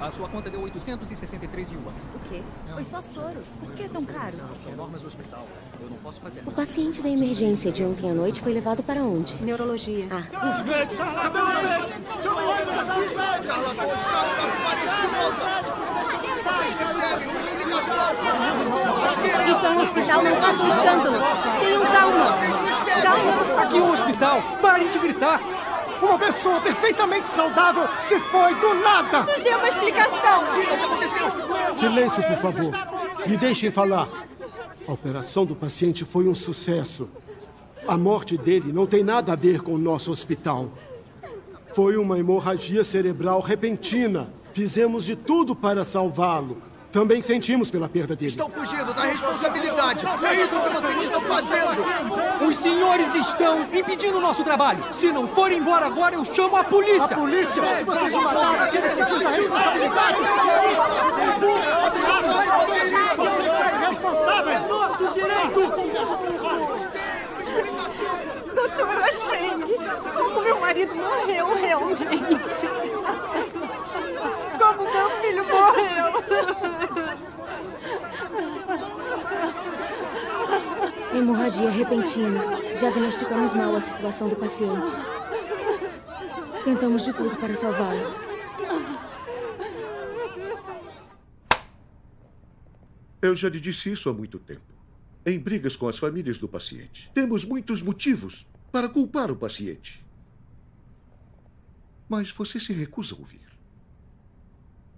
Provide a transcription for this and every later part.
A sua conta deu 863 yuans. O quê? Foi só soro. Por que é tão caro? São normas do hospital. Eu não posso fazer O paciente da emergência de ontem à noite foi levado para onde? Neurologia. Ah, Os médicos! Cadê os médicos? Chama o ônibus até os médicos! Estão no hospital, não façam escândalo. Tenham calma. Calma. Aqui é um hospital! Parem de gritar! Uma pessoa perfeitamente saudável se foi do nada! Nos dê uma explicação. Silêncio, por favor. Me deixem falar. A operação do paciente foi um sucesso. A morte dele não tem nada a ver com o nosso hospital. Foi uma hemorragia cerebral repentina. Fizemos de tudo para salvá-lo. Também sentimos pela perda dele. Estão fugindo da responsabilidade. É isso que vocês estão fazendo. Os senhores estão impedindo o nosso trabalho. Se não forem embora agora, eu chamo a polícia! A polícia? Vocês mataram aquele que fugiu da responsabilidade? Vocês são responsáveis! Nosso direito. Doutora Sheng, como meu marido morreu realmente. Como meu filho morreu. hemorragia repentina. Diagnosticamos mal a situação do paciente. Tentamos de tudo para salvá-lo. Eu já lhe disse isso há muito tempo. Em brigas com as famílias do paciente, temos muitos motivos para culpar o paciente. Mas você se recusa a ouvir.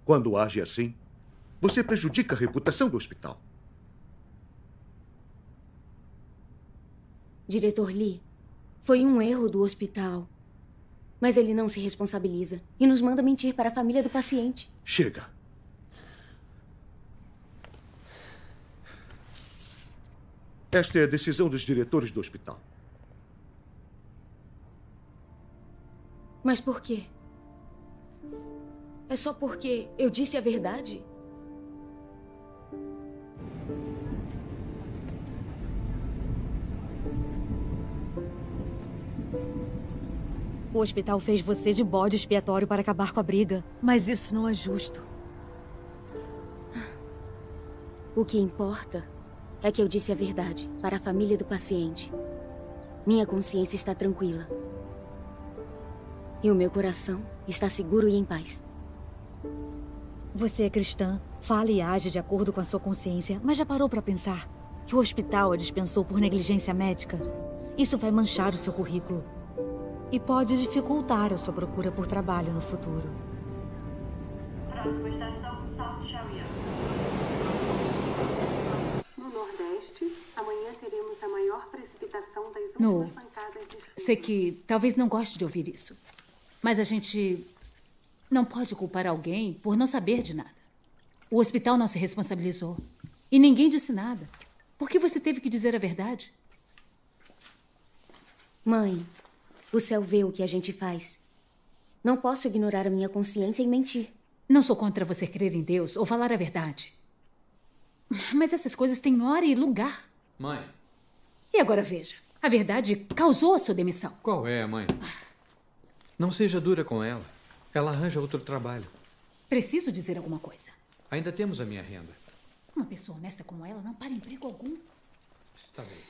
Quando age assim, você prejudica a reputação do hospital. Diretor Lee, foi um erro do hospital. Mas ele não se responsabiliza e nos manda mentir para a família do paciente. Chega. Esta é a decisão dos diretores do hospital. Mas por quê? É só porque eu disse a verdade? O hospital fez você de bode expiatório para acabar com a briga. Mas isso não é justo. O que importa é que eu disse a verdade para a família do paciente. Minha consciência está tranquila. E o meu coração está seguro e em paz. Você é cristã, fala e age de acordo com a sua consciência, mas já parou para pensar que o hospital a dispensou por negligência médica? Isso vai manchar o seu currículo e pode dificultar a sua procura por trabalho no futuro. Próxima estação, South Sharia. No Nordeste, amanhã teremos a maior precipitação das últimas pancadas de... Sei que talvez não goste de ouvir isso, mas a gente não pode culpar alguém por não saber de nada. O hospital não se responsabilizou e ninguém disse nada. Por que você teve que dizer a verdade? Mãe, o céu vê o que a gente faz. Não posso ignorar a minha consciência e mentir. Não sou contra você crer em Deus ou falar a verdade. Mas essas coisas têm hora e lugar. Mãe. E agora veja, a verdade causou a sua demissão. Qual é, mãe? Não seja dura com ela. Ela arranja outro trabalho. Preciso dizer alguma coisa. Ainda temos a minha renda. Uma pessoa honesta como ela não para emprego algum. Está bem.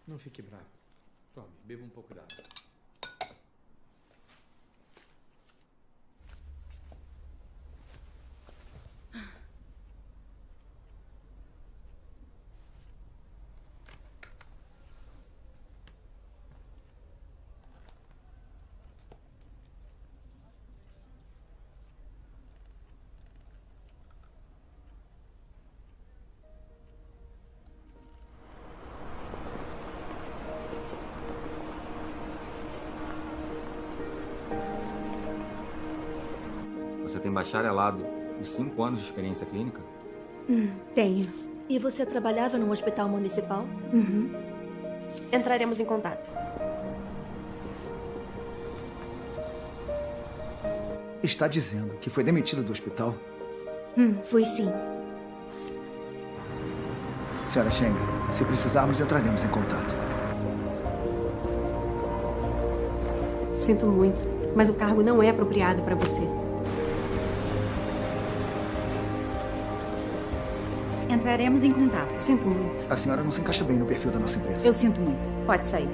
Não fique bravo. Tome, beba um pouco d'água. Você tem bacharelado e 5 anos de experiência clínica? Tenho. E você trabalhava num hospital municipal? Uhum. Entraremos em contato. Está dizendo que foi demitido do hospital? Fui sim. Senhora Sheng, se precisarmos, entraremos em contato. Sinto muito, mas o cargo não é apropriado para você. Entraremos em contato. Sinto muito. A senhora não se encaixa bem no perfil da nossa empresa. Eu sinto muito. Pode sair.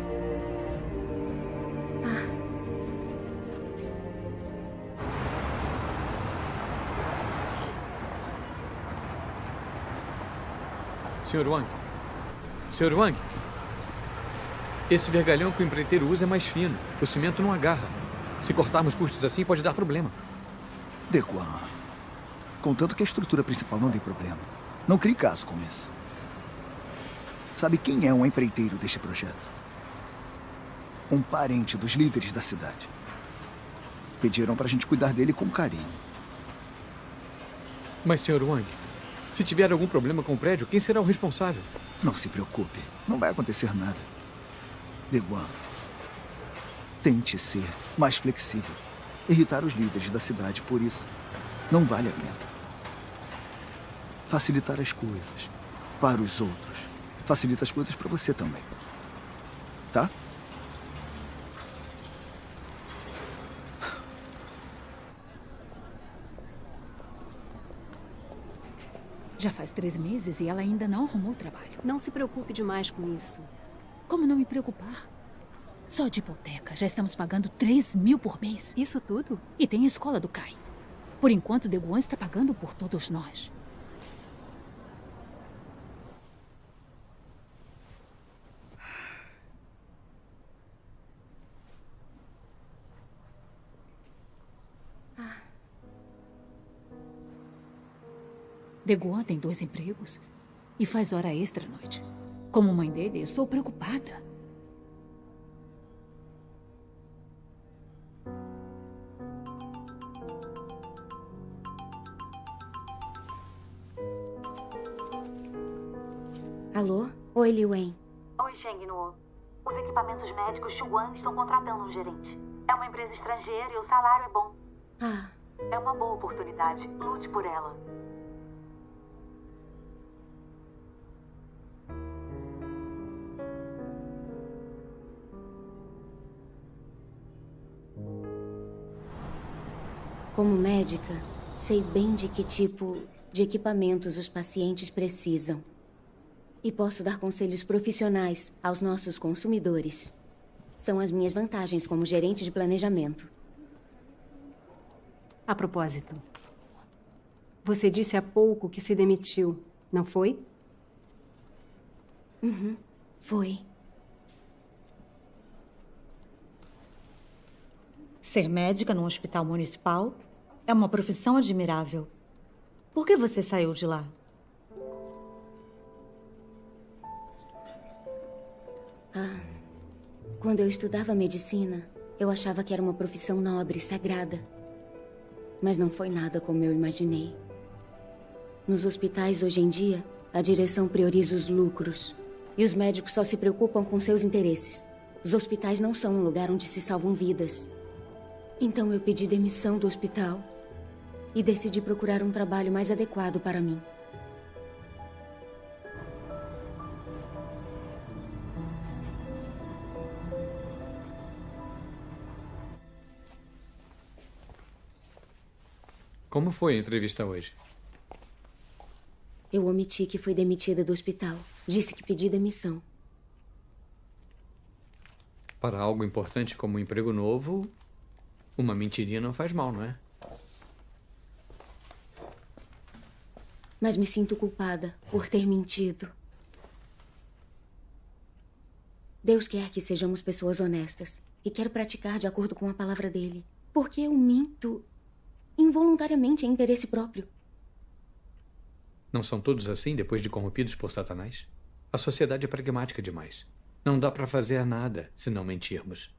Sr. Wang. Sr. Wang. Esse vergalhão que o empreiteiro usa é mais fino. O cimento não agarra. Se cortarmos custos assim, pode dar problema. Deguan, contanto que a estrutura principal não dê problema, não crie caso com isso. Sabe quem é um empreiteiro deste projeto? Um parente dos líderes da cidade. Pediram pra gente cuidar dele com carinho. Mas, Sr. Wang, se tiver algum problema com o prédio, quem será o responsável? Não se preocupe, não vai acontecer nada. Deguan, tente ser mais flexível. Irritar os líderes da cidade por isso não vale a pena. Facilitar as coisas para os outros facilita as coisas para você também. Tá? Já faz 3 meses e ela ainda não arrumou trabalho. Não se preocupe demais com isso. Como não me preocupar? Só de hipoteca já estamos pagando 3.000 por mês. Isso tudo? E tem a escola do Kai. Por enquanto, Deguan está pagando por todos nós. Deguan tem 2 empregos e faz hora extra à noite. Como mãe dele, estou preocupada. Alô? Oi, Li Wen. Oi, Sheng Nuo. Os equipamentos médicos Xuan estão contratando um gerente. É uma empresa estrangeira e o salário é bom. É uma boa oportunidade. Lute por ela. Como médica, sei bem de que tipo de equipamentos os pacientes precisam. E posso dar conselhos profissionais aos nossos consumidores. São as minhas vantagens como gerente de planejamento. A propósito, você disse há pouco que se demitiu, não foi? Foi. Ser médica num hospital municipal é uma profissão admirável. Por que você saiu de lá? Quando eu estudava medicina, eu achava que era uma profissão nobre, sagrada. Mas não foi nada como eu imaginei. Nos hospitais hoje em dia, a direção prioriza os lucros. E os médicos só se preocupam com seus interesses. Os hospitais não são um lugar onde se salvam vidas. Então eu pedi demissão do hospital e decidi procurar um trabalho mais adequado para mim. Como foi a entrevista hoje? Eu omiti que fui demitida do hospital. Disse que pedi demissão. Para algo importante como um emprego novo, uma mentirinha não faz mal, não é? Mas me sinto culpada por ter mentido. Deus quer que sejamos pessoas honestas e quer praticar de acordo com a palavra dele. Porque eu minto involuntariamente em interesse próprio. Não são todos assim depois de corrompidos por Satanás? A sociedade é pragmática demais. Não dá para fazer nada se não mentirmos.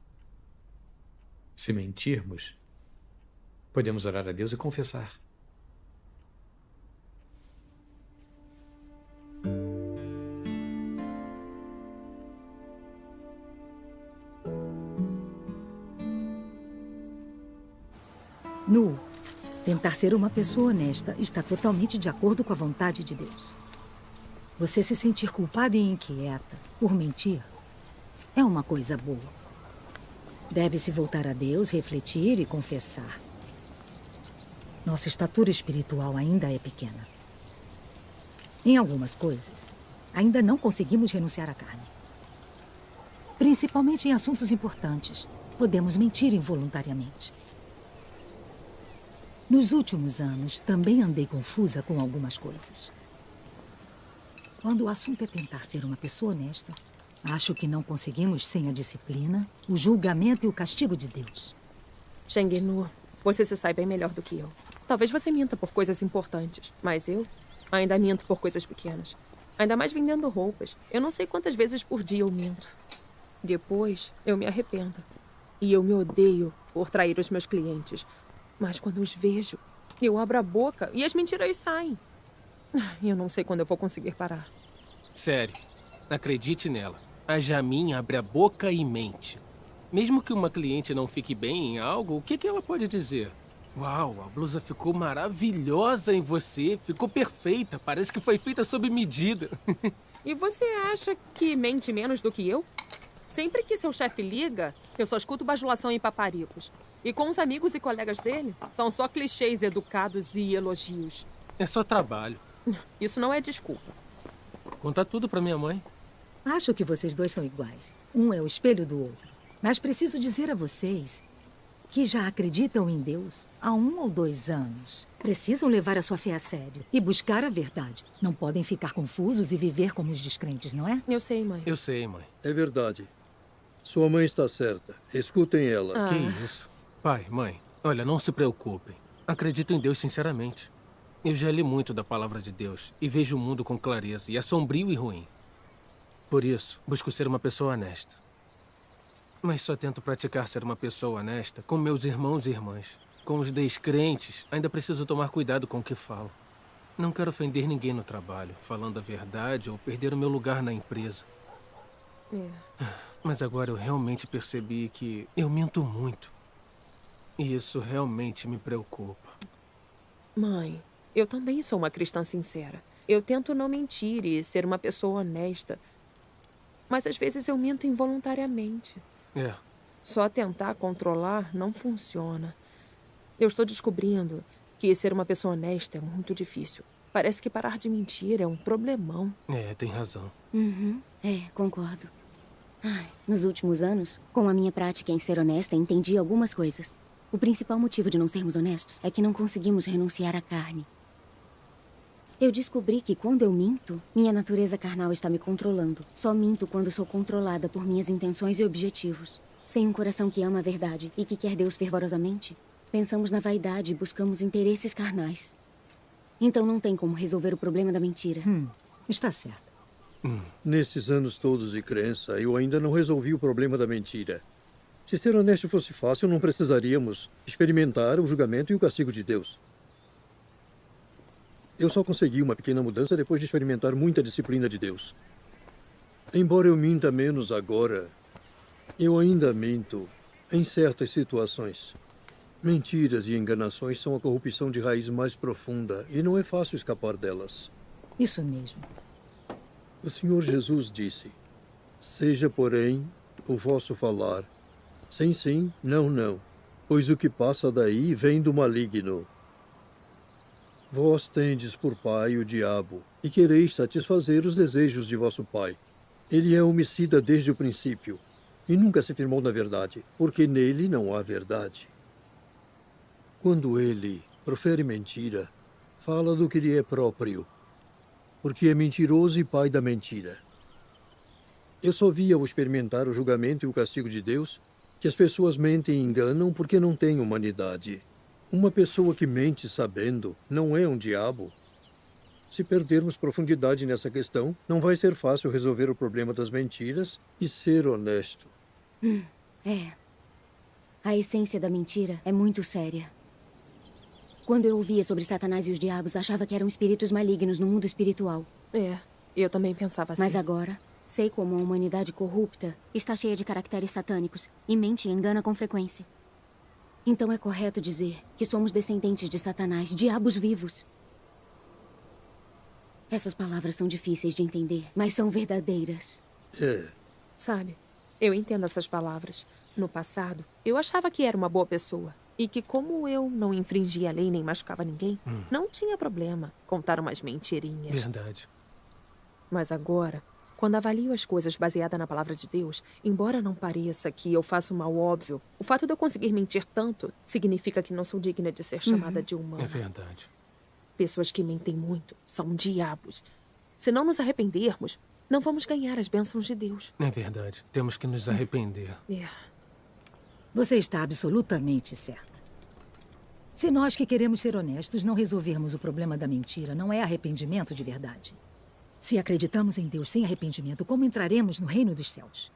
Se mentirmos, podemos orar a Deus e confessar. Nu, tentar ser uma pessoa honesta está totalmente de acordo com a vontade de Deus. Você se sentir culpada e inquieta por mentir é uma coisa boa. Deve-se voltar a Deus, refletir e confessar. Nossa estatura espiritual ainda é pequena. Em algumas coisas, ainda não conseguimos renunciar à carne. Principalmente em assuntos importantes. Podemos mentir involuntariamente. Nos últimos anos, também andei confusa com algumas coisas. Quando o assunto é tentar ser uma pessoa honesta, acho que não conseguimos sem a disciplina, o julgamento e o castigo de Deus. Shengenu, você se sai bem melhor do que eu. Talvez você minta por coisas importantes, mas eu ainda minto por coisas pequenas. Ainda mais vendendo roupas. Eu não sei quantas vezes por dia eu minto. Depois, eu me arrependo. E eu me odeio por trair os meus clientes. Mas quando os vejo, eu abro a boca e as mentiras saem. Eu não sei quando eu vou conseguir parar. Sério, acredite nela. A Jamin abre a boca e mente. Mesmo que uma cliente não fique bem em algo, o que ela pode dizer? Uau, a blusa ficou maravilhosa em você. Ficou perfeita. Parece que foi feita sob medida. E você acha que mente menos do que eu? Sempre que seu chefe liga, eu só escuto bajulação e paparicos. E com os amigos e colegas dele, são só clichês educados e elogios. É só trabalho. Isso não é desculpa. Conta tudo pra minha mãe. Acho que vocês dois são iguais. Um é o espelho do outro. Mas preciso dizer a vocês que já acreditam em Deus há 1 ou 2 anos. Precisam levar a sua fé a sério e buscar a verdade. Não podem ficar confusos e viver como os descrentes, não é? Eu sei, mãe. Eu sei, mãe. É verdade. Sua mãe está certa. Escutem ela. Que isso? Pai, mãe, olha, não se preocupem. Acredito em Deus sinceramente. Eu já li muito da palavra de Deus e vejo o mundo com clareza, e é sombrio e ruim. Por isso, busco ser uma pessoa honesta. Mas só tento praticar ser uma pessoa honesta com meus irmãos e irmãs. Com os descrentes, ainda preciso tomar cuidado com o que falo. Não quero ofender ninguém no trabalho, falando a verdade ou perder o meu lugar na empresa. Mas agora eu realmente percebi que eu minto muito. E isso realmente me preocupa. Mãe, eu também sou uma cristã sincera. Eu tento não mentir e ser uma pessoa honesta. Mas às vezes eu minto involuntariamente. Só tentar controlar não funciona. Eu estou descobrindo que ser uma pessoa honesta é muito difícil. Parece que parar de mentir é um problemão. Tem razão. Concordo. Nos últimos anos, com a minha prática em ser honesta, entendi algumas coisas. O principal motivo de não sermos honestos é que não conseguimos renunciar à carne. Eu descobri que quando eu minto, minha natureza carnal está me controlando. Só minto quando sou controlada por minhas intenções e objetivos. Sem um coração que ama a verdade e que quer Deus fervorosamente, pensamos na vaidade e buscamos interesses carnais. Então não tem como resolver o problema da mentira. Está certo. Nesses anos todos de crença, eu ainda não resolvi o problema da mentira. Se ser honesto fosse fácil, não precisaríamos experimentar o julgamento e o castigo de Deus. Eu só consegui uma pequena mudança depois de experimentar muita disciplina de Deus. Embora eu minta menos agora, eu ainda minto em certas situações. Mentiras e enganações são a corrupção de raiz mais profunda e não é fácil escapar delas. Isso mesmo. O Senhor Jesus disse: seja, porém, o vosso falar sim, sim, não, não, pois o que passa daí vem do maligno. Vós tendes por pai o diabo, e quereis satisfazer os desejos de vosso pai. Ele é homicida desde o princípio, e nunca se firmou na verdade, porque nele não há verdade. Quando ele profere mentira, fala do que lhe é próprio, porque é mentiroso e pai da mentira. Eu só vi ao experimentar o julgamento e o castigo de Deus que as pessoas mentem e enganam porque não têm humanidade. Uma pessoa que mente sabendo não é um diabo. Se perdermos profundidade nessa questão, não vai ser fácil resolver o problema das mentiras e ser honesto. A essência da mentira é muito séria. Quando eu ouvia sobre Satanás e os diabos, achava que eram espíritos malignos no mundo espiritual. Eu também pensava assim. Mas agora, sei como a humanidade corrupta está cheia de caracteres satânicos e mente e engana com frequência. Então é correto dizer que somos descendentes de Satanás, diabos vivos. Essas palavras são difíceis de entender, mas são verdadeiras. Sabe, eu entendo essas palavras. No passado, eu achava que era uma boa pessoa. E que como eu não infringia a lei nem machucava ninguém, não tinha problema contar umas mentirinhas. Verdade. Mas agora, quando avalio as coisas baseada na palavra de Deus, embora não pareça que eu faço mal óbvio, o fato de eu conseguir mentir tanto significa que não sou digna de ser chamada de humana. É verdade. Pessoas que mentem muito são diabos. Se não nos arrependermos, não vamos ganhar as bênçãos de Deus. É verdade. Temos que nos arrepender. Você está absolutamente certa. Se nós que queremos ser honestos não resolvermos o problema da mentira, não é arrependimento de verdade. Se acreditamos em Deus sem arrependimento, como entraremos no reino dos céus?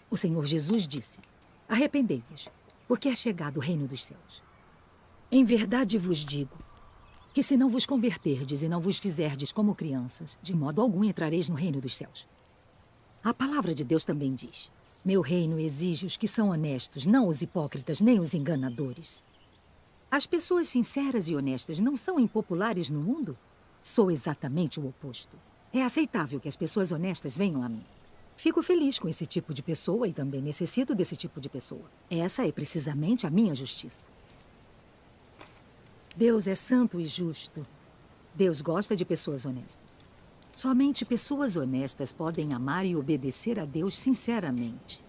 O Senhor Jesus disse: arrependei-vos, porque é chegado o reino dos céus. Em verdade vos digo que se não vos converterdes e não vos fizerdes como crianças, de modo algum entrareis no reino dos céus. A palavra de Deus também diz: meu reino exige os que são honestos, não os hipócritas nem os enganadores. As pessoas sinceras e honestas não são impopulares no mundo? Sou exatamente o oposto. É aceitável que as pessoas honestas venham a mim. Fico feliz com esse tipo de pessoa e também necessito desse tipo de pessoa. Essa é precisamente a minha justiça. Deus é santo e justo. Deus gosta de pessoas honestas. Somente pessoas honestas podem amar e obedecer a Deus sinceramente.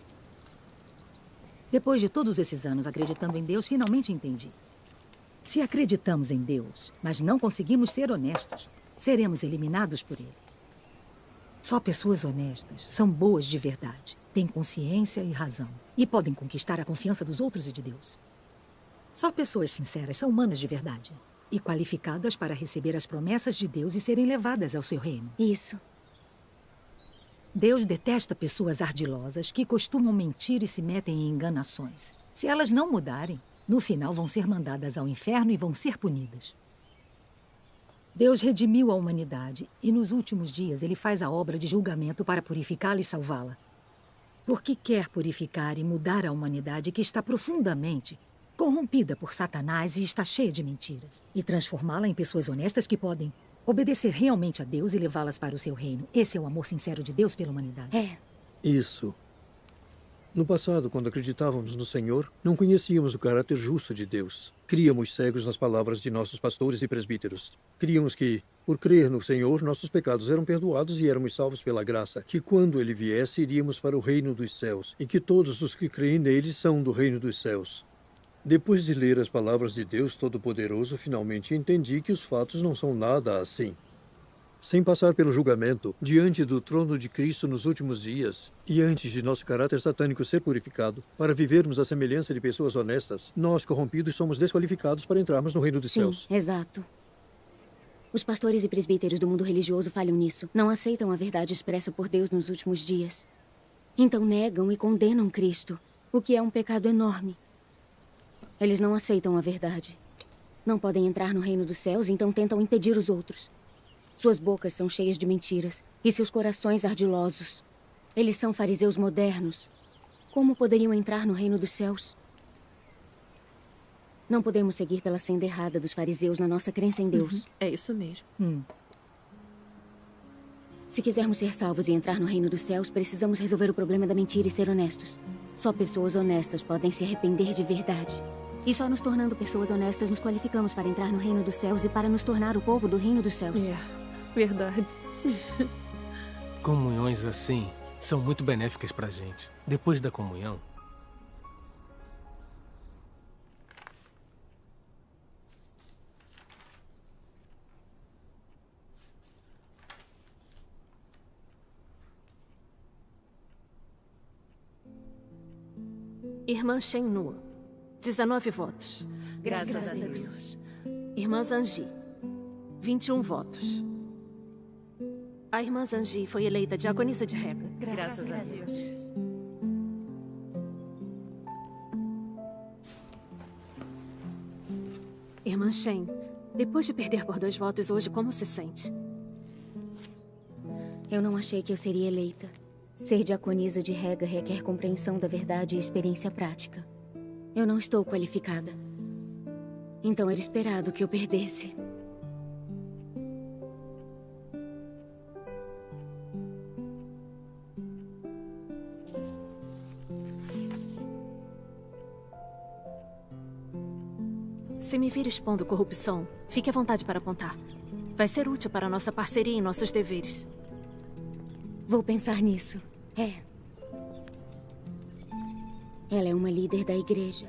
Depois de todos esses anos acreditando em Deus, finalmente entendi. Se acreditamos em Deus, mas não conseguimos ser honestos, seremos eliminados por Ele. Só pessoas honestas são boas de verdade, têm consciência e razão, e podem conquistar a confiança dos outros e de Deus. Só pessoas sinceras são humanas de verdade e qualificadas para receber as promessas de Deus e serem levadas ao seu reino. Isso. Deus detesta pessoas ardilosas que costumam mentir e se metem em enganações. Se elas não mudarem, no final vão ser mandadas ao inferno e vão ser punidas. Deus redimiu a humanidade e nos últimos dias Ele faz a obra de julgamento para purificá-la e salvá-la. Porque quer purificar e mudar a humanidade que está profundamente corrompida por Satanás e está cheia de mentiras, e transformá-la em pessoas honestas que podem obedecer realmente a Deus e levá-las para o seu reino. Esse é o amor sincero de Deus pela humanidade. É. Isso. No passado, quando acreditávamos no Senhor, não conhecíamos o caráter justo de Deus. Críamos cegos nas palavras de nossos pastores e presbíteros. Críamos que, por crer no Senhor, nossos pecados eram perdoados e éramos salvos pela graça, que quando Ele viesse, iríamos para o reino dos céus, e que todos os que creem nele são do reino dos céus. Depois de ler as palavras de Deus Todo-Poderoso, finalmente entendi que os fatos não são nada assim. Sem passar pelo julgamento, diante do trono de Cristo nos últimos dias, e antes de nosso caráter satânico ser purificado, para vivermos à semelhança de pessoas honestas, nós, corrompidos, somos desqualificados para entrarmos no reino dos céus. Exato. Os pastores e presbíteros do mundo religioso falham nisso. Não aceitam a verdade expressa por Deus nos últimos dias. Então negam e condenam Cristo, o que é um pecado enorme. Eles não aceitam a verdade. Não podem entrar no reino dos céus, então tentam impedir os outros. Suas bocas são cheias de mentiras e seus corações ardilosos. Eles são fariseus modernos. Como poderiam entrar no reino dos céus? Não podemos seguir pela senda errada dos fariseus na nossa crença em Deus. É isso mesmo. Se quisermos ser salvos e entrar no reino dos céus, precisamos resolver o problema da mentira e ser honestos. Só pessoas honestas podem se arrepender de verdade. E só nos tornando pessoas honestas nos qualificamos para entrar no reino dos céus e para nos tornar o povo do reino dos céus. Verdade. Comunhões assim são muito benéficas pra gente. Depois da comunhão, Irmã Shen-Nu, 19 votos. Graças a Deus. Irmã Zanji, 21 votos. A irmã Zanji foi eleita diaconisa de Rega. Graças a Deus. Irmã Shen, depois de perder por 2 votos hoje, como se sente? Eu não achei que eu seria eleita. Ser diaconisa de Rega requer compreensão da verdade e experiência prática. Eu não estou qualificada. Então era esperado que eu perdesse. Se me vir expondo corrupção, fique à vontade para apontar. Vai ser útil para nossa parceria e nossos deveres. Vou pensar nisso. Ela é uma líder da igreja.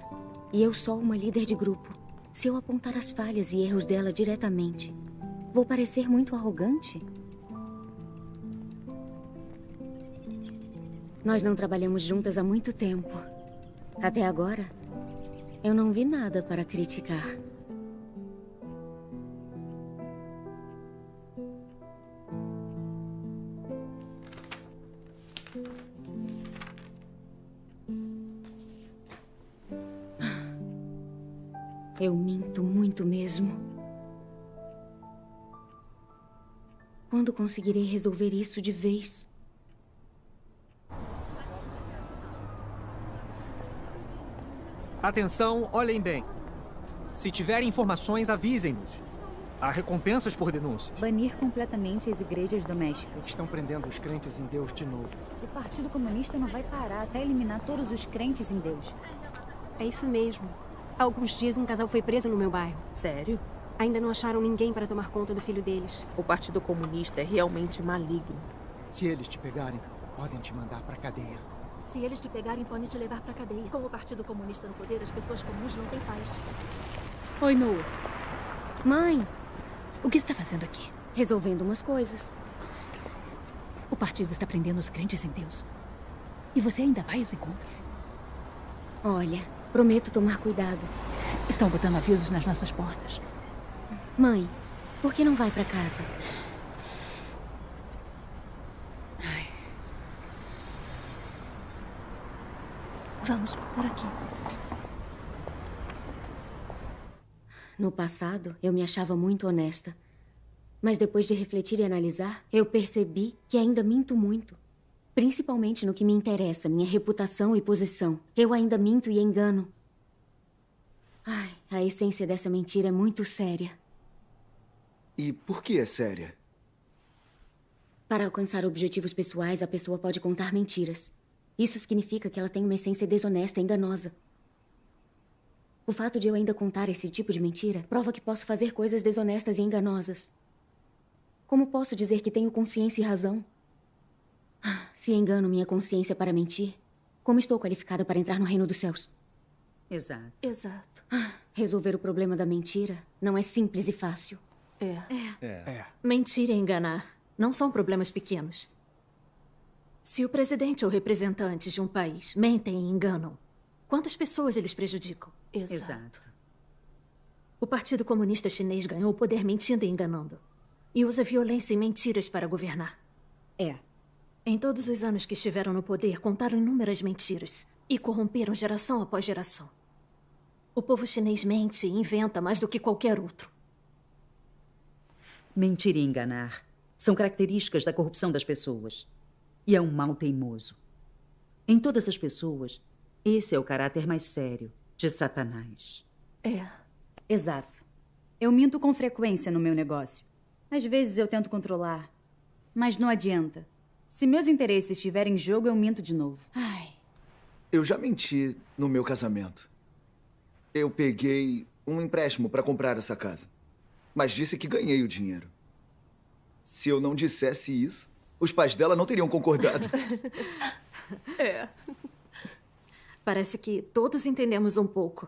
E eu sou uma líder de grupo. Se eu apontar as falhas e erros dela diretamente, vou parecer muito arrogante? Nós não trabalhamos juntas há muito tempo. Até agora, eu não vi nada para criticar. Eu minto muito mesmo. Quando conseguirei resolver isso de vez? Atenção, olhem bem. Se tiverem informações, avisem-nos. Há recompensas por denúncia. Banir completamente as igrejas domésticas. Estão prendendo os crentes em Deus de novo. O Partido Comunista não vai parar até eliminar todos os crentes em Deus. É isso mesmo. Há alguns dias um casal foi preso no meu bairro. Sério? Ainda não acharam ninguém para tomar conta do filho deles. O Partido Comunista é realmente maligno. Se eles te pegarem, podem te mandar para a cadeia. Se eles te pegarem, podem te levar para a cadeia. Com o Partido Comunista no poder, as pessoas comuns não têm paz. Oi, Nu. Mãe! O que está fazendo aqui? Resolvendo umas coisas. O partido está prendendo os crentes em Deus. E você ainda vai aos encontros? Olha, prometo tomar cuidado. Estão botando avisos nas nossas portas. Mãe, por que não vai para casa? Vamos, por aqui. No passado, eu me achava muito honesta. Mas depois de refletir e analisar, eu percebi que ainda minto muito. Principalmente no que me interessa, minha reputação e posição. Eu ainda minto e engano. Ai, a essência dessa mentira é muito séria. E por que é séria? Para alcançar objetivos pessoais, a pessoa pode contar mentiras. Isso significa que ela tem uma essência desonesta e enganosa. O fato de eu ainda contar esse tipo de mentira prova que posso fazer coisas desonestas e enganosas. Como posso dizer que tenho consciência e razão? Se engano minha consciência para mentir, como estou qualificada para entrar no reino dos céus? Exato. Exato. Resolver o problema da mentira não é simples e fácil. Mentir e enganar não são problemas pequenos. Se o presidente ou representantes de um país mentem e enganam, quantas pessoas eles prejudicam? Exato. O Partido Comunista Chinês ganhou o poder mentindo e enganando. E usa violência e mentiras para governar. Em todos os anos que estiveram no poder, contaram inúmeras mentiras e corromperam geração após geração. O povo chinês mente e inventa mais do que qualquer outro. Mentir e enganar são características da corrupção das pessoas. E é um mal teimoso. Em todas as pessoas, esse é o caráter mais sério de Satanás. Exato. Eu minto com frequência no meu negócio. Às vezes eu tento controlar, mas não adianta. Se meus interesses estiverem em jogo, eu minto de novo. Eu já menti no meu casamento. Eu peguei um empréstimo para comprar essa casa, mas disse que ganhei o dinheiro. Se eu não dissesse isso, os pais dela não teriam concordado. Parece que todos entendemos um pouco.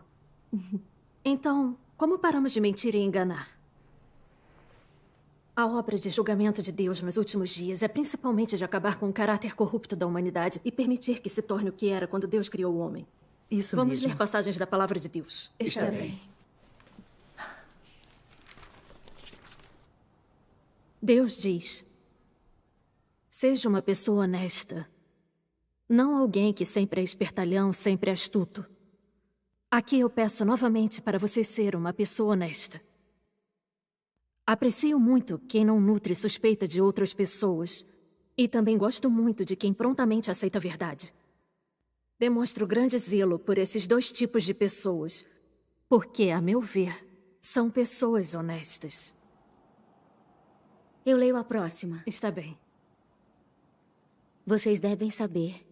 Então, como paramos de mentir e enganar? A obra de julgamento de Deus nos últimos dias é principalmente de acabar com o caráter corrupto da humanidade e permitir que se torne o que era quando Deus criou o homem. Isso Vamos mesmo. ler passagens da palavra de Deus. Está bem. Deus diz: seja uma pessoa honesta, não alguém que sempre é espertalhão, sempre é astuto. Aqui eu peço novamente para você ser uma pessoa honesta. Aprecio muito quem não nutre suspeita de outras pessoas e também gosto muito de quem prontamente aceita a verdade. Demonstro grande zelo por esses dois tipos de pessoas, porque, a meu ver, são pessoas honestas. Eu leio a próxima. Está bem. Vocês devem saber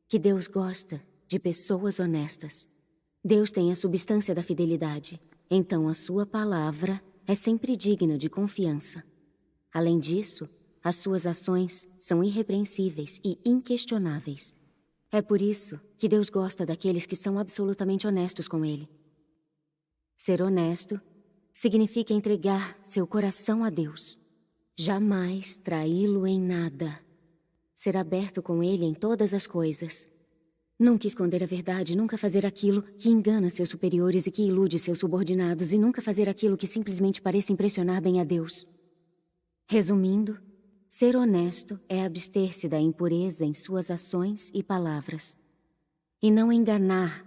que Deus gosta de pessoas honestas. Deus tem a substância da fidelidade. então a sua palavra é sempre digna de confiança. Além disso, as suas ações são irrepreensíveis e inquestionáveis. É por isso que Deus gosta daqueles que são absolutamente honestos com Ele. Ser honesto significa entregar seu coração a Deus. Jamais traí-lo em nada. Ser aberto com Ele em todas as coisas. Nunca esconder a verdade, nunca fazer aquilo que engana seus superiores e que ilude seus subordinados, e nunca fazer aquilo que simplesmente pareça impressionar bem a Deus. Resumindo, ser honesto é abster-se da impureza em suas ações e palavras. E não enganar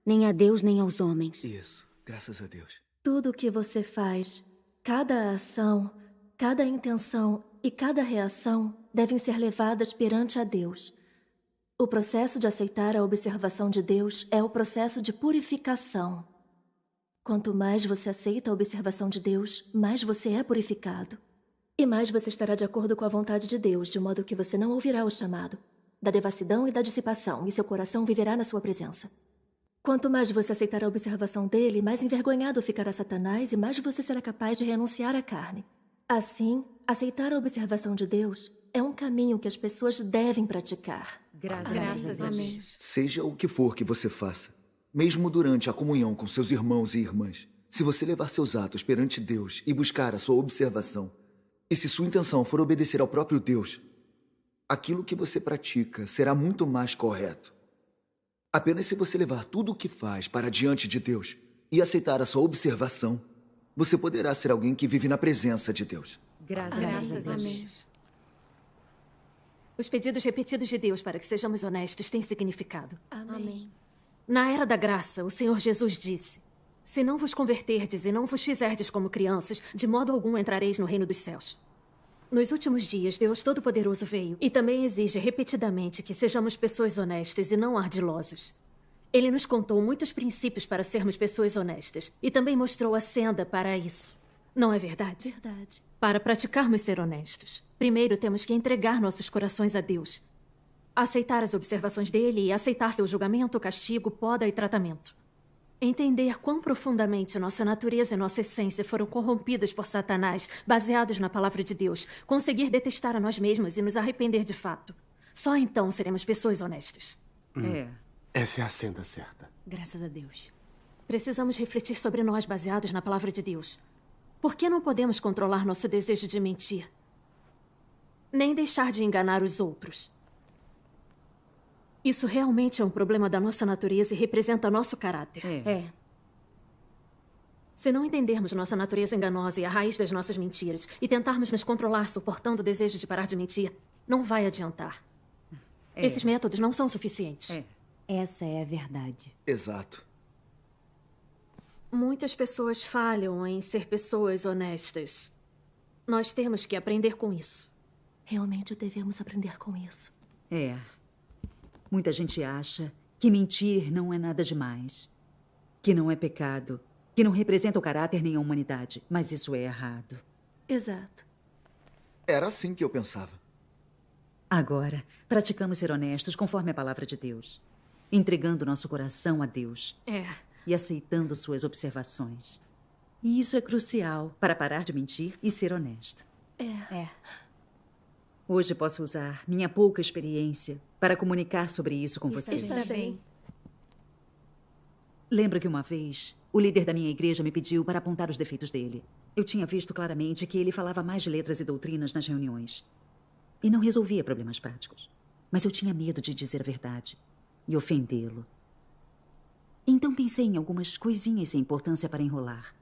nem a Deus nem aos homens. Isso, graças a Deus. Tudo o que você faz, cada ação, cada intenção e cada reação devem ser levadas perante a Deus. O processo de aceitar a observação de Deus é o processo de purificação. Quanto mais você aceita a observação de Deus, mais você é purificado. E mais você estará de acordo com a vontade de Deus, de modo que você não ouvirá o chamado da devassidão e da dissipação, e seu coração viverá na sua presença. Quanto mais você aceitar a observação dele, mais envergonhado ficará Satanás e mais você será capaz de renunciar à carne. Assim, aceitar a observação de Deus é um caminho que as pessoas devem praticar. Graças a Deus. Seja o que for que você faça, mesmo durante a comunhão com seus irmãos e irmãs, se você levar seus atos perante Deus e buscar a sua observação, e se sua intenção for obedecer ao próprio Deus, aquilo que você pratica será muito mais correto. Apenas se você levar tudo o que faz para diante de Deus e aceitar a sua observação, você poderá ser alguém que vive na presença de Deus. Graças a Deus. Os pedidos repetidos de Deus para que sejamos honestos têm significado. Amém. Na era da graça, o Senhor Jesus disse: se não vos converterdes e não vos fizerdes como crianças, de modo algum entrareis no reino dos céus. Nos últimos dias, Deus Todo-Poderoso veio e também exige repetidamente que sejamos pessoas honestas e não ardilosas. Ele nos contou muitos princípios para sermos pessoas honestas e também mostrou a senda para isso. Não é verdade? Verdade. Para praticarmos ser honestos, primeiro temos que entregar nossos corações a Deus. Aceitar as observações dele e aceitar seu julgamento, castigo, poda e tratamento. Entender quão profundamente nossa natureza e nossa essência foram corrompidas por Satanás, baseados na palavra de Deus. Conseguir detestar a nós mesmos e nos arrepender de fato. Só então seremos pessoas honestas. Essa é a senda certa. Graças a Deus. Precisamos refletir sobre nós baseados na palavra de Deus. Por que não podemos controlar nosso desejo de mentir? Nem deixar de enganar os outros. Isso realmente é um problema da nossa natureza e representa nosso caráter. É. Se não entendermos nossa natureza enganosa e a raiz das nossas mentiras e tentarmos nos controlar suportando o desejo de parar de mentir, não vai adiantar. Esses métodos não são suficientes. Essa é a verdade. Exato. Muitas pessoas falham em ser pessoas honestas. Nós temos que aprender com isso. Realmente devemos aprender com isso. Muita gente acha que mentir não é nada demais, que não é pecado, que não representa o caráter nem a humanidade. Mas isso é errado. Exato. Era assim que eu pensava. Agora, praticamos ser honestos conforme a palavra de Deus, entregando nosso coração a Deus e aceitando suas observações. E isso é crucial para parar de mentir e ser honesto. Hoje posso usar minha pouca experiência para comunicar sobre isso com vocês. Está bem. Lembro que uma vez, o líder da minha igreja me pediu para apontar os defeitos dele. Eu tinha visto claramente que ele falava mais de letras e doutrinas nas reuniões. E não resolvia problemas práticos. Mas eu tinha medo de dizer a verdade e ofendê-lo. Então pensei em algumas coisinhas sem importância para enrolar.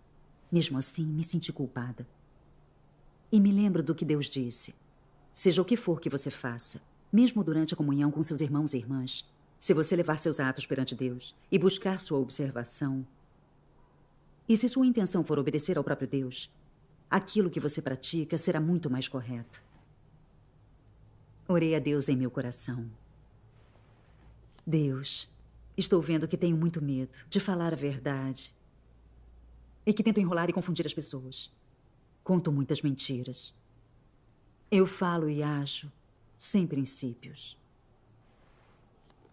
Mesmo assim, me senti culpada. E me lembro do que Deus disse. Seja o que for que você faça, mesmo durante a comunhão com seus irmãos e irmãs, se você levar seus atos perante Deus e buscar sua observação, e se sua intenção for obedecer ao próprio Deus, aquilo que você pratica será muito mais correto. Orei a Deus em meu coração. Deus, estou vendo que tenho muito medo de falar a verdade e que tento enrolar e confundir as pessoas. Conto muitas mentiras. Eu falo e ajo sem princípios.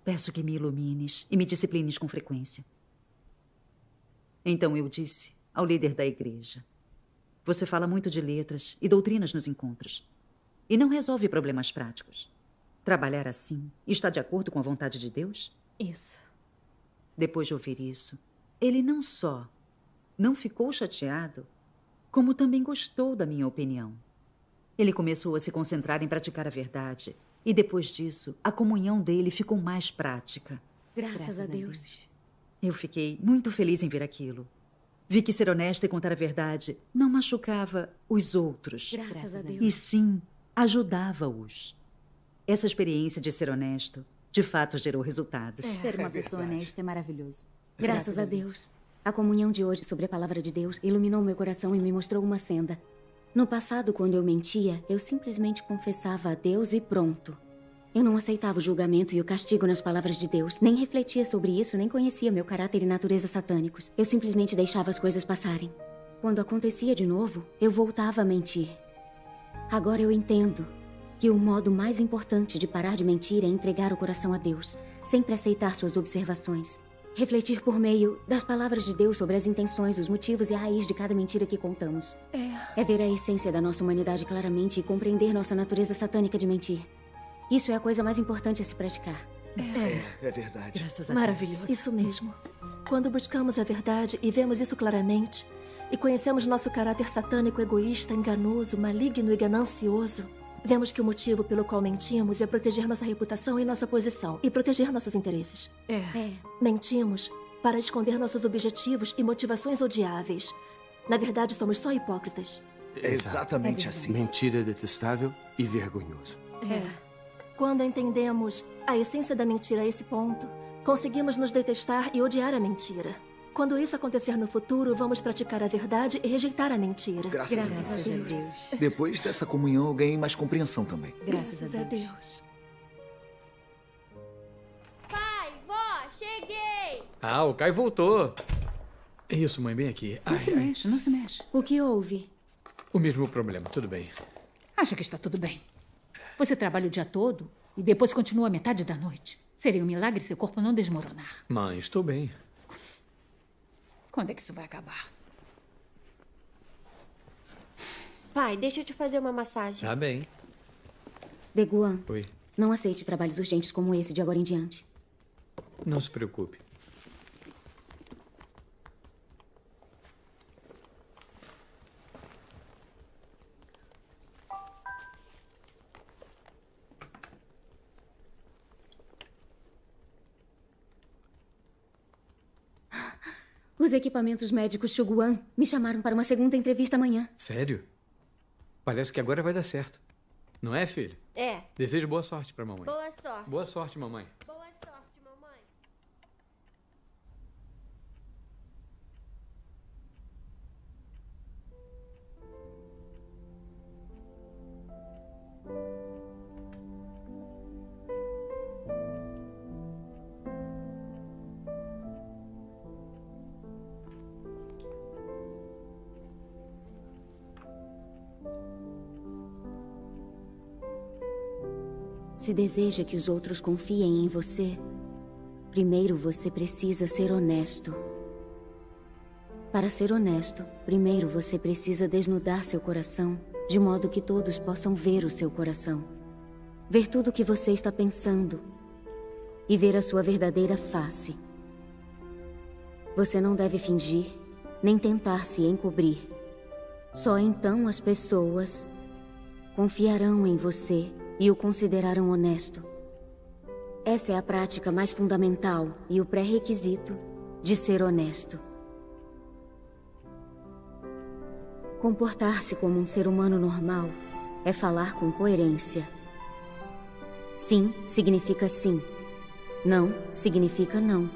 Peço que me ilumines e me disciplines com frequência. Então eu disse ao líder da igreja. Você fala muito de letras e doutrinas nos encontros. E não resolve problemas práticos. Trabalhar assim está de acordo com a vontade de Deus? Isso. Depois de ouvir isso, ele não só não ficou chateado, como também gostou da minha opinião. Ele começou a se concentrar em praticar a verdade. E depois disso, a comunhão dele ficou mais prática. Graças a Deus. Eu fiquei muito feliz em ver aquilo. Vi que ser honesta e contar a verdade não machucava os outros. Graças a Deus. E sim, ajudava-os. Essa experiência de ser honesto, de fato, gerou resultados. Ser uma pessoa honesta é maravilhoso. Graças a Deus. A comunhão de hoje sobre a palavra de Deus iluminou meu coração e me mostrou uma senda. No passado, quando eu mentia, eu simplesmente confessava a Deus e pronto. Eu não aceitava o julgamento e o castigo nas palavras de Deus, nem refletia sobre isso, nem conhecia meu caráter e natureza satânicos. Eu simplesmente deixava as coisas passarem. Quando acontecia de novo, eu voltava a mentir. Agora eu entendo que o modo mais importante de parar de mentir é entregar o coração a Deus, sempre aceitar suas observações. Refletir por meio das palavras de Deus sobre as intenções, os motivos e a raiz de cada mentira que contamos. É ver a essência da nossa humanidade claramente e compreender nossa natureza satânica de mentir. Isso é a coisa mais importante a se praticar. É verdade. Graças a Deus. Maravilhoso. Isso mesmo. Quando buscamos a verdade e vemos isso claramente, e conhecemos nosso caráter satânico, egoísta, enganoso, maligno e ganancioso, vemos que o motivo pelo qual mentimos é proteger nossa reputação e nossa posição, e proteger nossos interesses. Mentimos para esconder nossos objetivos e motivações odiáveis. Na verdade, somos só hipócritas. É exatamente assim. Mentira detestável e vergonhoso. Quando entendemos a essência da mentira a esse ponto, conseguimos nos detestar e odiar a mentira. Quando isso acontecer no futuro, vamos praticar a verdade e rejeitar a mentira. Graças a Deus. Depois dessa comunhão, eu ganhei mais compreensão também. Graças a Deus. Pai, vó, cheguei! Ah, o Kai voltou. Isso, mãe, bem aqui. Não se mexe, não se mexe. O que houve? O mesmo problema, tudo bem. Acha que está tudo bem. Você trabalha o dia todo e depois continua a metade da noite. Seria um milagre seu corpo não desmoronar. Mãe, estou bem. Quando é que isso vai acabar? Pai, deixa eu te fazer uma massagem. Tá bem. Deguan, Oi. não aceite trabalhos urgentes como esse de agora em diante. Não se preocupe. Os equipamentos médicos Shuguan me chamaram para uma segunda entrevista amanhã. Sério? Parece que agora vai dar certo. Não é, filho? É. Desejo boa sorte pra mamãe. Boa sorte. Boa sorte, mamãe. Boa sorte, mamãe. Se deseja que os outros confiem em você, primeiro você precisa ser honesto. Para ser honesto, primeiro você precisa desnudar seu coração, de modo que todos possam ver o seu coração. Ver tudo o que você está pensando e ver a sua verdadeira face. Você não deve fingir, nem tentar se encobrir. Só então as pessoas confiarão em você e o considerarão honesto. Essa é a prática mais fundamental e o pré-requisito de ser honesto. Comportar-se como um ser humano normal é falar com coerência. Sim significa sim. Não significa não.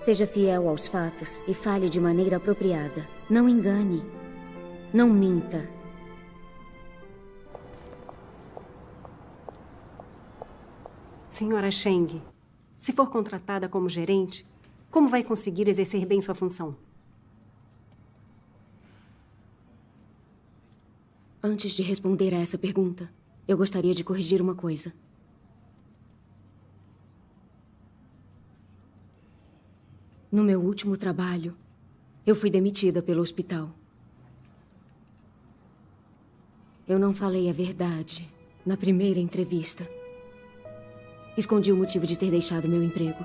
Seja fiel aos fatos e fale de maneira apropriada. Não engane. Não minta. Senhora Sheng, se for contratada como gerente, como vai conseguir exercer bem sua função? Antes de responder a essa pergunta, eu gostaria de corrigir uma coisa. No meu último trabalho, Eu fui demitida pelo hospital. Eu não falei a verdade na primeira entrevista. Escondi o motivo de ter deixado meu emprego.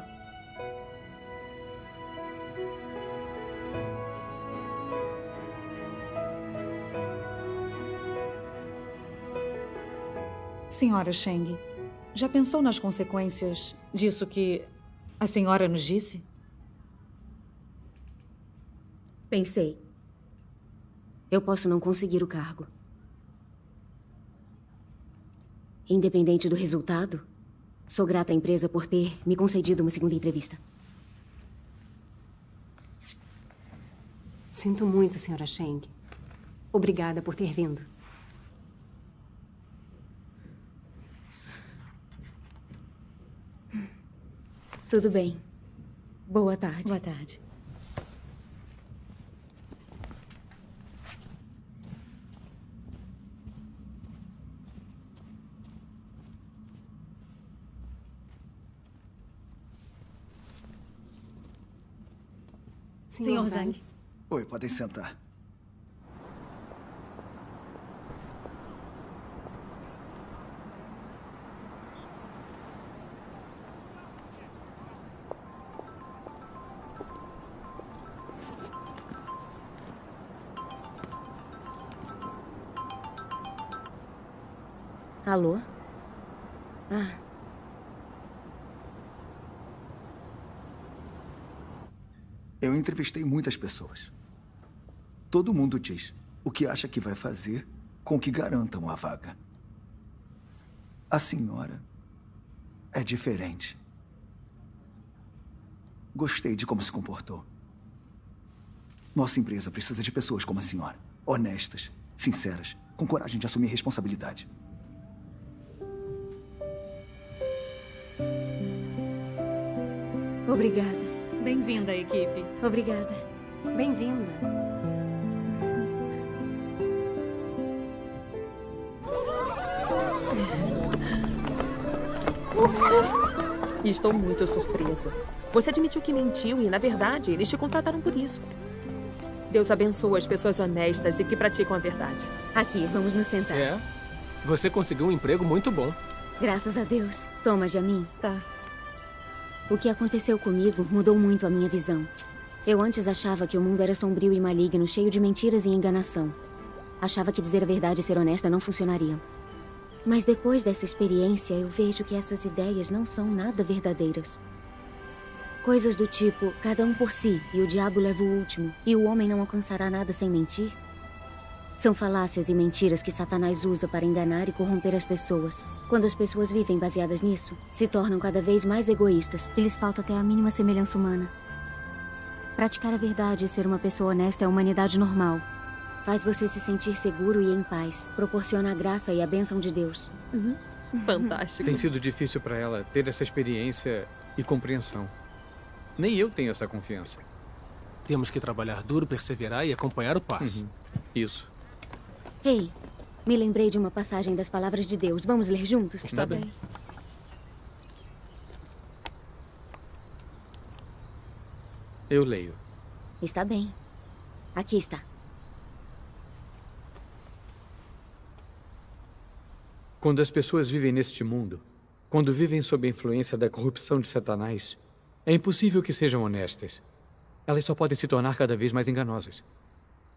Senhora Sheng, já pensou nas consequências disso que a senhora nos disse? Pensei. Eu posso não conseguir o cargo. Independente do resultado, sou grata à empresa por ter me concedido uma segunda entrevista. Sinto muito, senhora Sheng. Obrigada por ter vindo. Tudo bem. Boa tarde. Boa tarde. Senhor Zhang. Oi, podem sentar. Alô? Ah. Eu entrevistei muitas pessoas. Todo mundo diz o que acha que vai fazer com que garantam a vaga. A senhora é diferente. Gostei de como se comportou. Nossa empresa precisa de pessoas como a senhora. Honestas, sinceras, com coragem de assumir responsabilidade. Obrigada. Bem-vinda, equipe. Obrigada. Bem-vinda. Estou muito surpresa. Você admitiu que mentiu e, na verdade, eles te contrataram por isso. Deus abençoa as pessoas honestas e que praticam a verdade. Aqui, vamos nos sentar. É. Você conseguiu um emprego muito bom. Graças a Deus. Toma, Jamin. Tá. O que aconteceu comigo mudou muito a minha visão. Eu antes achava que o mundo era sombrio e maligno, cheio de mentiras e enganação. Achava que dizer a verdade e ser honesta não funcionariam. Mas depois dessa experiência, eu vejo que essas ideias não são nada verdadeiras. Coisas do tipo, cada um por si, e o diabo leva o último, e o homem não alcançará nada sem mentir. São falácias e mentiras que Satanás usa para enganar e corromper as pessoas. Quando as pessoas vivem baseadas nisso, se tornam cada vez mais egoístas e lhes falta até a mínima semelhança humana. Praticar a verdade e ser uma pessoa honesta é a humanidade normal. Faz você se sentir seguro e em paz. Proporciona a graça e a bênção de Deus. Fantástico. Tem sido difícil para ela ter essa experiência e compreensão. Nem eu tenho essa confiança. Temos que trabalhar duro, perseverar e acompanhar o passo. Isso. Ei, me lembrei de uma passagem das palavras de Deus. Vamos ler juntos? Está bem. Eu leio. Está bem. Aqui está. Quando as pessoas vivem neste mundo, quando vivem sob a influência da corrupção de Satanás, é impossível que sejam honestas. Elas só podem se tornar cada vez mais enganosas.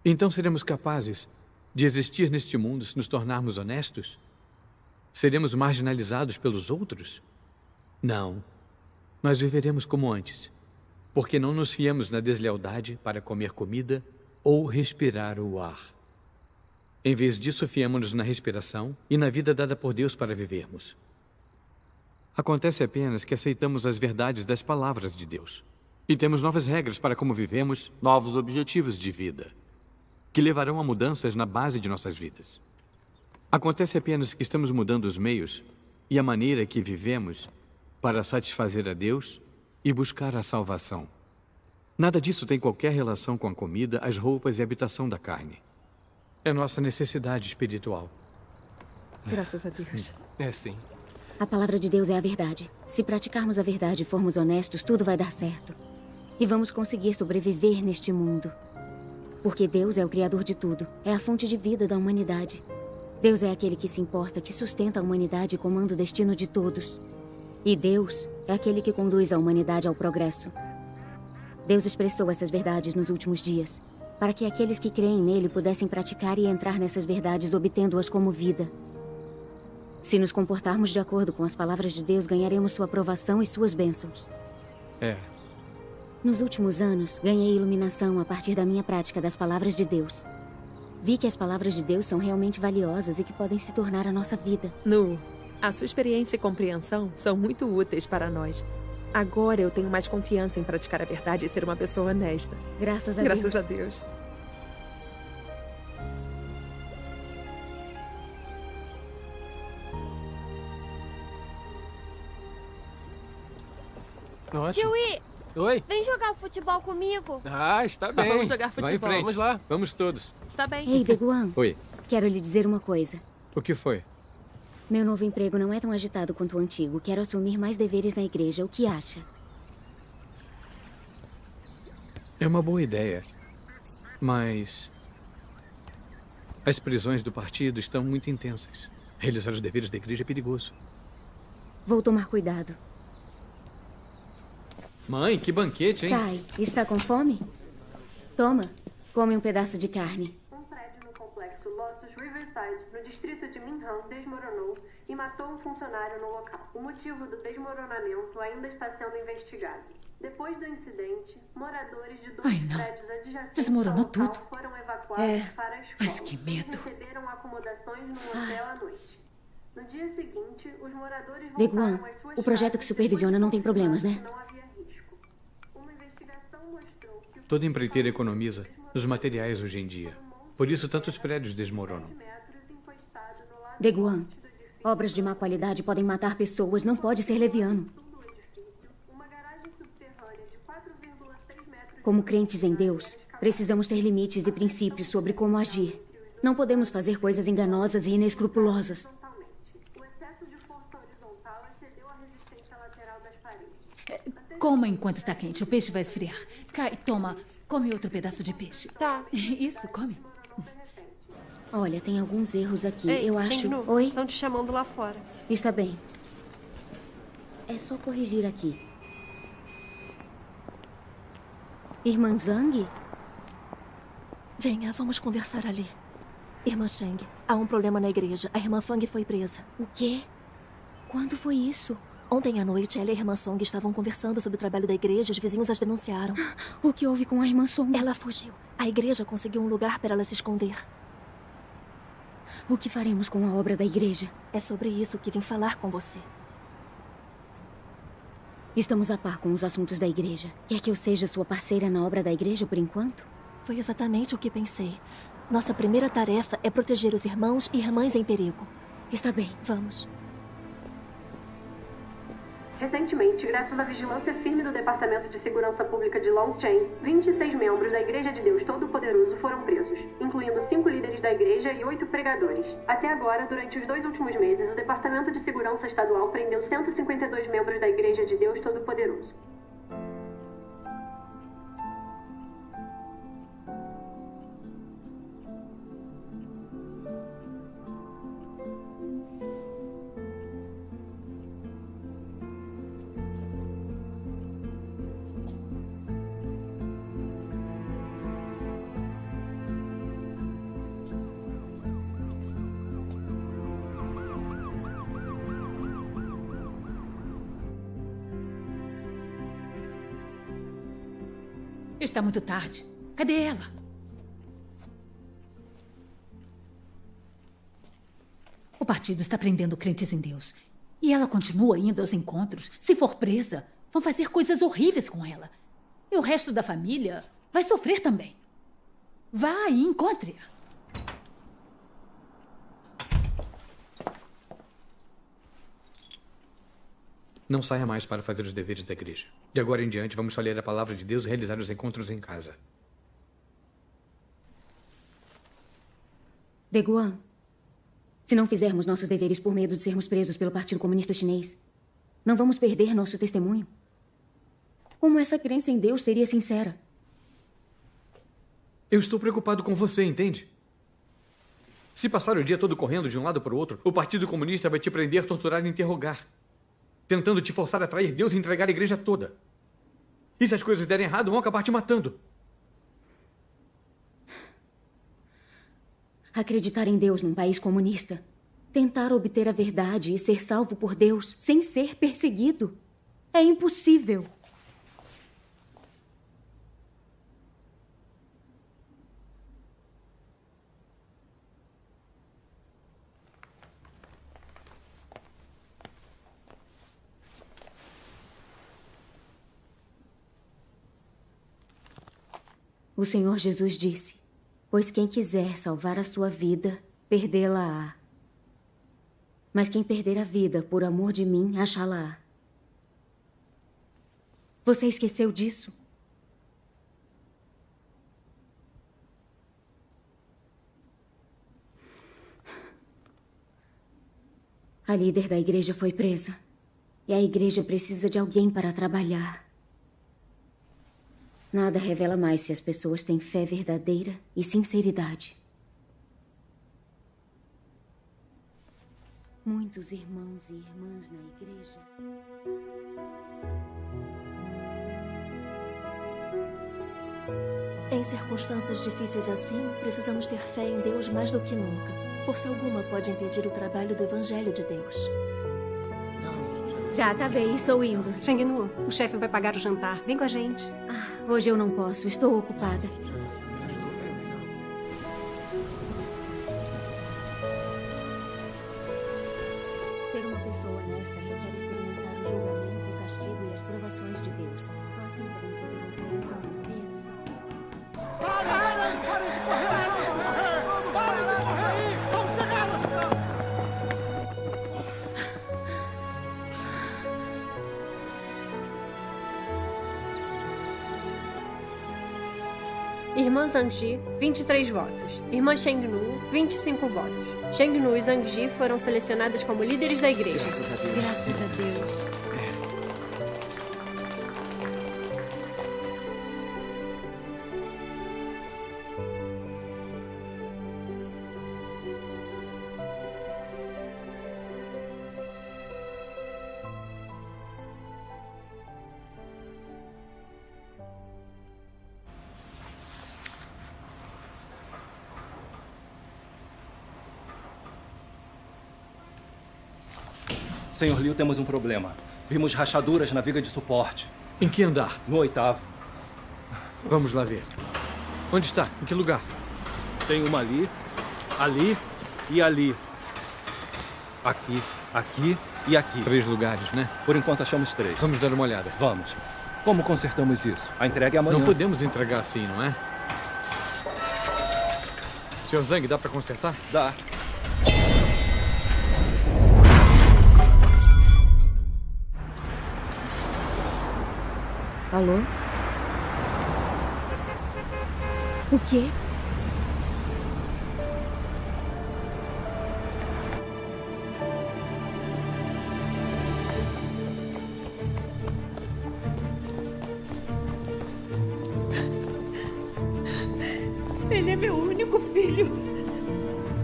Então seremos capazes de existir neste mundo se nos tornarmos honestos? Seremos marginalizados pelos outros? Não. Nós viveremos como antes, porque não nos fiamos na deslealdade para comer comida ou respirar o ar. Em vez disso, fiamos-nos na respiração e na vida dada por Deus para vivermos. Acontece apenas que aceitamos as verdades das palavras de Deus e temos novas regras para como vivemos, novos objetivos de vida, que levarão a mudanças na base de nossas vidas. Acontece apenas que estamos mudando os meios e a maneira que vivemos para satisfazer a Deus e buscar a salvação. Nada disso tem qualquer relação com a comida, as roupas e a habitação da carne. É nossa necessidade espiritual. Graças a Deus. É sim. A palavra de Deus é a verdade. Se praticarmos a verdade e formos honestos, tudo vai dar certo. E vamos conseguir sobreviver neste mundo. Porque Deus é o criador de tudo. É a fonte de vida da humanidade. Deus é aquele que se importa, que sustenta a humanidade e comanda o destino de todos. E Deus é aquele que conduz a humanidade ao progresso. Deus expressou essas verdades nos últimos dias, para que aqueles que creem nele pudessem praticar e entrar nessas verdades, obtendo-as como vida. Se nos comportarmos de acordo com as palavras de Deus, ganharemos sua aprovação e suas bênçãos. É. Nos últimos anos, ganhei iluminação a partir da minha prática das palavras de Deus. Vi que as palavras de Deus são realmente valiosas e que podem se tornar a nossa vida. Nu, a sua experiência e compreensão são muito úteis para nós. Agora eu tenho mais confiança em praticar a verdade e ser uma pessoa honesta. Graças a Deus. Graças a Deus. Ótimo. Kiwi! Oi? Vem jogar futebol comigo. Ah, está bem. Vamos jogar futebol. Vai em frente. Vamos lá. Vamos todos. Está bem. Ei, Deguan. Oi. Quero lhe dizer uma coisa. O que foi? Meu novo emprego não é tão agitado quanto o antigo. Quero assumir mais deveres na igreja. O que acha? É uma boa ideia. Mas as prisões do partido estão muito intensas. Realizar os deveres da igreja é perigoso. Vou tomar cuidado. Mãe, que banquete, hein? Kai, está com fome? Toma, come um pedaço de carne. Um prédio no complexo Lotus Riverside, no distrito de Minham, desmoronou e matou um funcionário no local. O motivo do desmoronamento ainda está sendo investigado. Depois do incidente, moradores de dois prédios adjacentes Desmoronou ao local tudo. foram evacuados para a escola. Mas que medo. Receberam acomodações num hotel à noite. No dia seguinte, os moradores Deguan, voltaram às suas o projeto que supervisiona não tem problemas, né? não havia risco. Uma investigação mostrou que Toda empreiteira economiza nos materiais hoje em dia. Por isso, tantos prédios desmoronam. Deguan, obras de má qualidade podem matar pessoas. Não pode ser leviano. Como crentes em Deus, precisamos ter limites e princípios sobre como agir. Não podemos fazer coisas enganosas e inescrupulosas. Coma enquanto está quente. O peixe vai esfriar. Kai, toma. Come outro pedaço de peixe. Tá. Isso, come. Olha, tem alguns erros aqui. Ei, Eu acho... Shengnu, Oi? estão te chamando lá fora. Está bem. É só corrigir aqui. Irmã Zhang? Venha, vamos conversar ali. Irmã Sheng, há um problema na igreja. A irmã Fang foi presa. O quê? Quando foi isso? Ontem à noite, ela e a irmã Song estavam conversando sobre o trabalho da igreja. Os vizinhos as denunciaram. O que houve com a irmã Song? Ela fugiu. A igreja conseguiu um lugar para ela se esconder. O que faremos com a obra da igreja? É sobre isso que vim falar com você. Estamos a par com os assuntos da igreja. Quer que eu seja sua parceira na obra da igreja por enquanto? Foi exatamente o que pensei. Nossa primeira tarefa é proteger os irmãos e irmãs em perigo. Está bem. Vamos. Recentemente, graças à vigilância firme do Departamento de Segurança Pública de Longchain, 26 membros da Igreja de Deus Todo-Poderoso foram presos, incluindo 5 líderes da igreja e 8 pregadores. Até agora, durante os 2 últimos meses, o Departamento de Segurança Estadual prendeu 152 membros da Igreja de Deus Todo-Poderoso. Está muito tarde. Cadê ela? O partido está prendendo crentes em Deus. E ela continua indo aos encontros. Se for presa, vão fazer coisas horríveis com ela. E o resto da família vai sofrer também. Vá e encontre-a. Não saia mais para fazer os deveres da igreja. De agora em diante, vamos só ler a palavra de Deus e realizar os encontros em casa. Deguan, se não fizermos nossos deveres por medo de sermos presos pelo Partido Comunista Chinês, não vamos perder nosso testemunho? Como essa crença em Deus seria sincera? Eu estou preocupado com você, entende? Se passar o dia todo correndo de um lado para o outro, o Partido Comunista vai te prender, torturar e interrogar, tentando te forçar a trair Deus e entregar a igreja toda. E se as coisas derem errado, vão acabar te matando. Acreditar em Deus num país comunista. Tentar obter a verdade e ser salvo por Deus sem ser perseguido. É impossível. O Senhor Jesus disse: pois quem quiser salvar a sua vida, perdê-la-á. Mas quem perder a vida por amor de mim, achá-la-á. Você esqueceu disso? A líder da igreja foi presa. E a igreja precisa de alguém para trabalhar. Nada revela mais se as pessoas têm fé verdadeira e sinceridade. Muitos irmãos e irmãs na igreja. Em circunstâncias difíceis assim, precisamos ter fé em Deus mais do que nunca. Força alguma pode impedir o trabalho do Evangelho de Deus. Já acabei, estou indo. Shengnu, o chefe vai pagar o jantar. Vem com a gente. Hoje eu não posso, estou ocupada. Ser uma pessoa honesta requer experimentar o julgamento, o castigo e as provações de Deus. Só assim podemos viver uma salvação. Isso. Parem de correr! Parem de correr! Vamos pegá-los! Irmã Zhangji, 23 votos. Irmã Shengnu, 25 votos. Shengnu e Zhangji foram selecionadas como líderes da igreja. Graças a Deus. Graças a Deus. Senhor Liu, temos um problema. Vimos rachaduras na viga de suporte. Em que andar? No 8º. Vamos lá ver. Onde está? Em que lugar? Tem uma ali, ali e ali. Aqui, aqui e aqui. 3 lugares, né? Por enquanto achamos 3. Vamos dar uma olhada. Vamos. Como consertamos isso? A entrega é amanhã. Não podemos entregar assim, não é? Sr. Zhang, dá para consertar? Dá. Alô? O quê? Ele é meu único filho.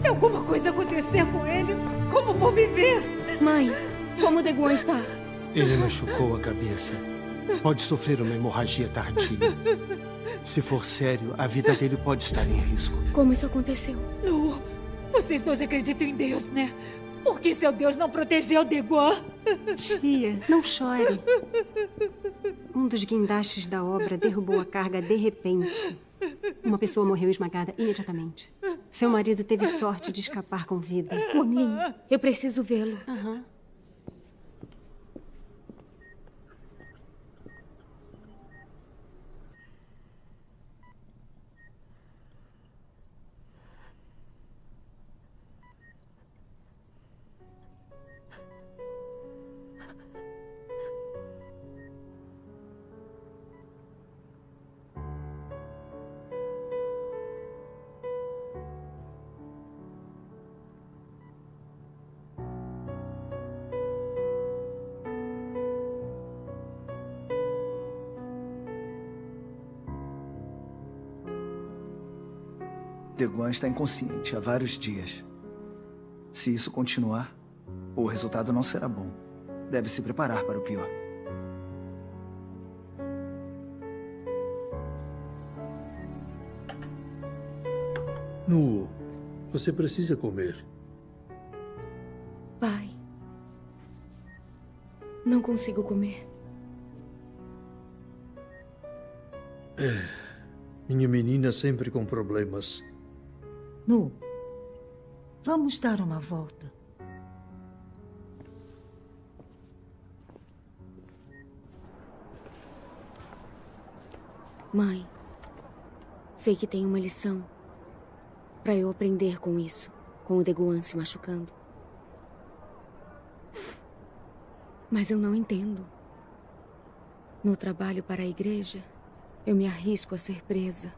Se alguma coisa acontecer com ele, como vou viver? Mãe, como Daeguan está? Ele machucou a cabeça. Pode sofrer uma hemorragia tardia. Se for sério, a vida dele pode estar em risco. Como isso aconteceu? Nu, vocês dois acreditam em Deus, né? Por que seu Deus não protegeu Daeguan? Tia, não chore. Um dos guindastes da obra derrubou a carga de repente. Uma pessoa morreu esmagada imediatamente. Seu marido teve sorte de escapar com vida. Wang Ling, eu preciso vê-lo. Deguan está inconsciente há vários dias. Se isso continuar, o resultado não será bom. Deve se preparar para o pior. Nu, você precisa comer. Pai, não consigo comer. Minha menina sempre com problemas. Nu, vamos dar uma volta. Mãe, sei que tem uma lição para eu aprender com isso, com o Deguan se machucando. Mas eu não entendo. No trabalho para a igreja, eu me arrisco a ser presa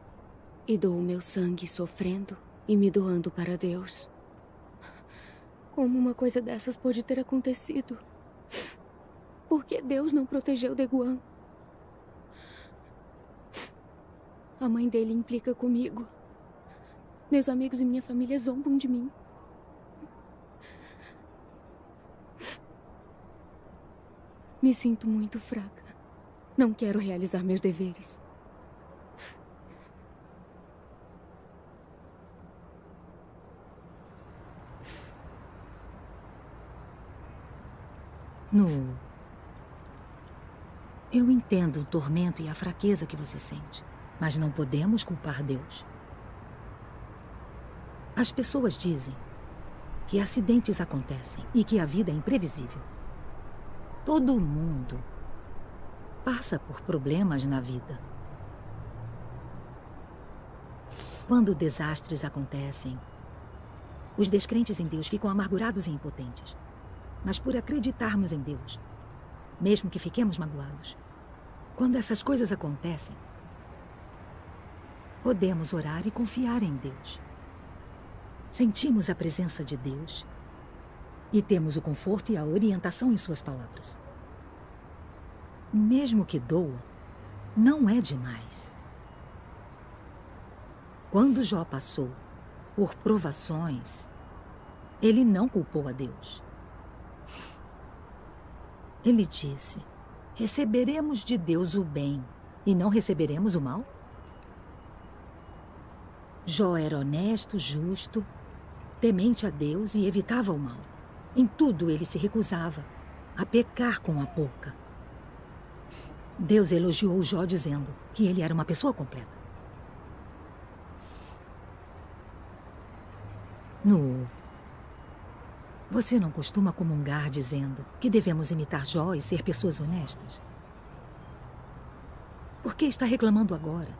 e dou o meu sangue sofrendo e me doando para Deus. Como uma coisa dessas pode ter acontecido? Por que Deus não protegeu Deguan? A mãe dele implica comigo. Meus amigos e minha família zombam de mim. Me sinto muito fraca. Não quero realizar meus deveres. Nu, eu entendo o tormento e a fraqueza que você sente, mas não podemos culpar Deus. As pessoas dizem que acidentes acontecem e que a vida é imprevisível. Todo mundo passa por problemas na vida. Quando desastres acontecem, os descrentes em Deus ficam amargurados e impotentes. Mas por acreditarmos em Deus, mesmo que fiquemos magoados, quando essas coisas acontecem, podemos orar e confiar em Deus. Sentimos a presença de Deus e temos o conforto e a orientação em suas palavras. Mesmo que doa, não é demais. Quando Jó passou por provações, ele não culpou a Deus. Ele disse: receberemos de Deus o bem e não receberemos o mal? Jó era honesto, justo, temente a Deus e evitava o mal. Em tudo ele se recusava a pecar com a boca. Deus elogiou Jó dizendo que ele era uma pessoa completa. Nu, você não costuma comungar dizendo que devemos imitar Jó e ser pessoas honestas? Por que está reclamando agora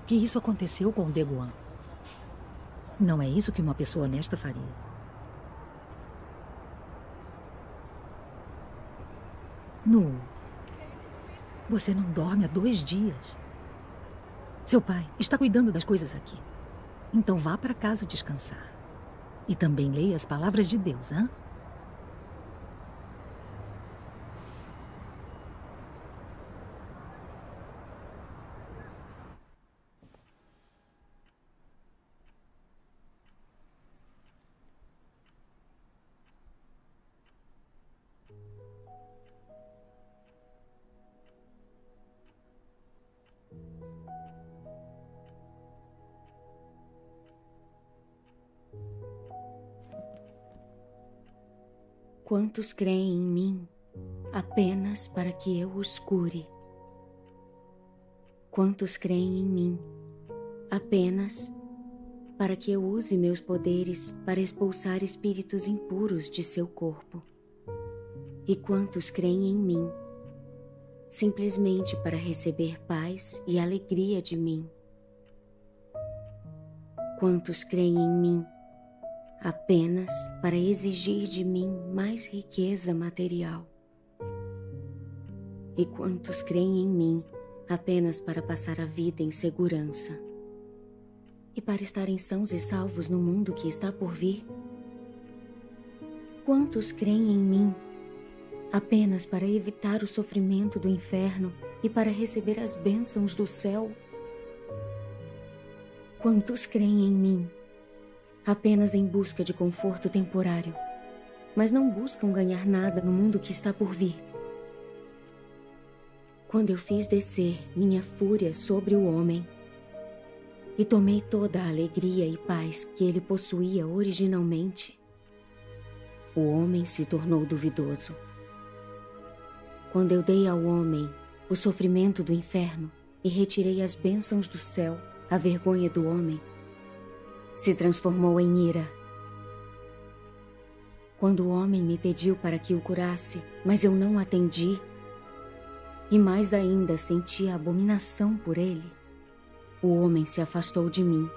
que isso aconteceu com o Deguan? Não é isso que uma pessoa honesta faria. Nu, você não dorme há 2 dias. Seu pai está cuidando das coisas aqui. Então vá para casa descansar. E também leia as palavras de Deus, hã? Quantos creem em mim apenas para que eu os cure? Quantos creem em mim apenas para que eu use meus poderes para expulsar espíritos impuros de seu corpo? E quantos creem em mim simplesmente para receber paz e alegria de mim? Quantos creem em mim apenas para exigir de mim mais riqueza material? E quantos creem em mim apenas para passar a vida em segurança e para estarem sãos e salvos no mundo que está por vir? Quantos creem em mim apenas para evitar o sofrimento do inferno e para receber as bênçãos do céu? Quantos creem em mim apenas em busca de conforto temporário, mas não buscam ganhar nada no mundo que está por vir. Quando eu fiz descer minha fúria sobre o homem e tomei toda a alegria e paz que ele possuía originalmente, o homem se tornou duvidoso. Quando eu dei ao homem o sofrimento do inferno e retirei as bênçãos do céu, a vergonha do homem se transformou em ira. Quando o homem me pediu para que o curasse, mas eu não atendi, e mais ainda senti a abominação por ele, o homem se afastou de mim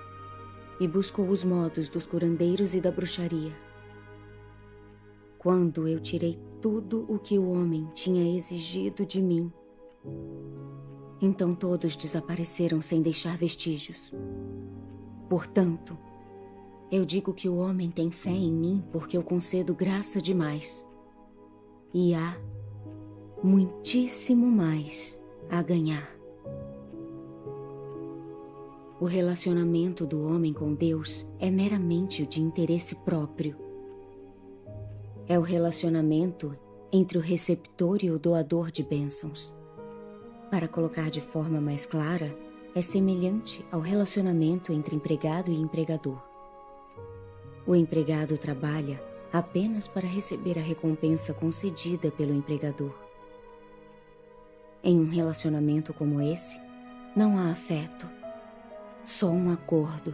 e buscou os modos dos curandeiros e da bruxaria. Quando eu tirei tudo o que o homem tinha exigido de mim, então todos desapareceram sem deixar vestígios. Portanto, eu digo que o homem tem fé em mim porque eu concedo graça demais. E há muitíssimo mais a ganhar. O relacionamento do homem com Deus é meramente o de interesse próprio. É o relacionamento entre o receptor e o doador de bênçãos. Para colocar de forma mais clara, é semelhante ao relacionamento entre empregado e empregador. O empregado trabalha apenas para receber a recompensa concedida pelo empregador. Em um relacionamento como esse, não há afeto, só um acordo.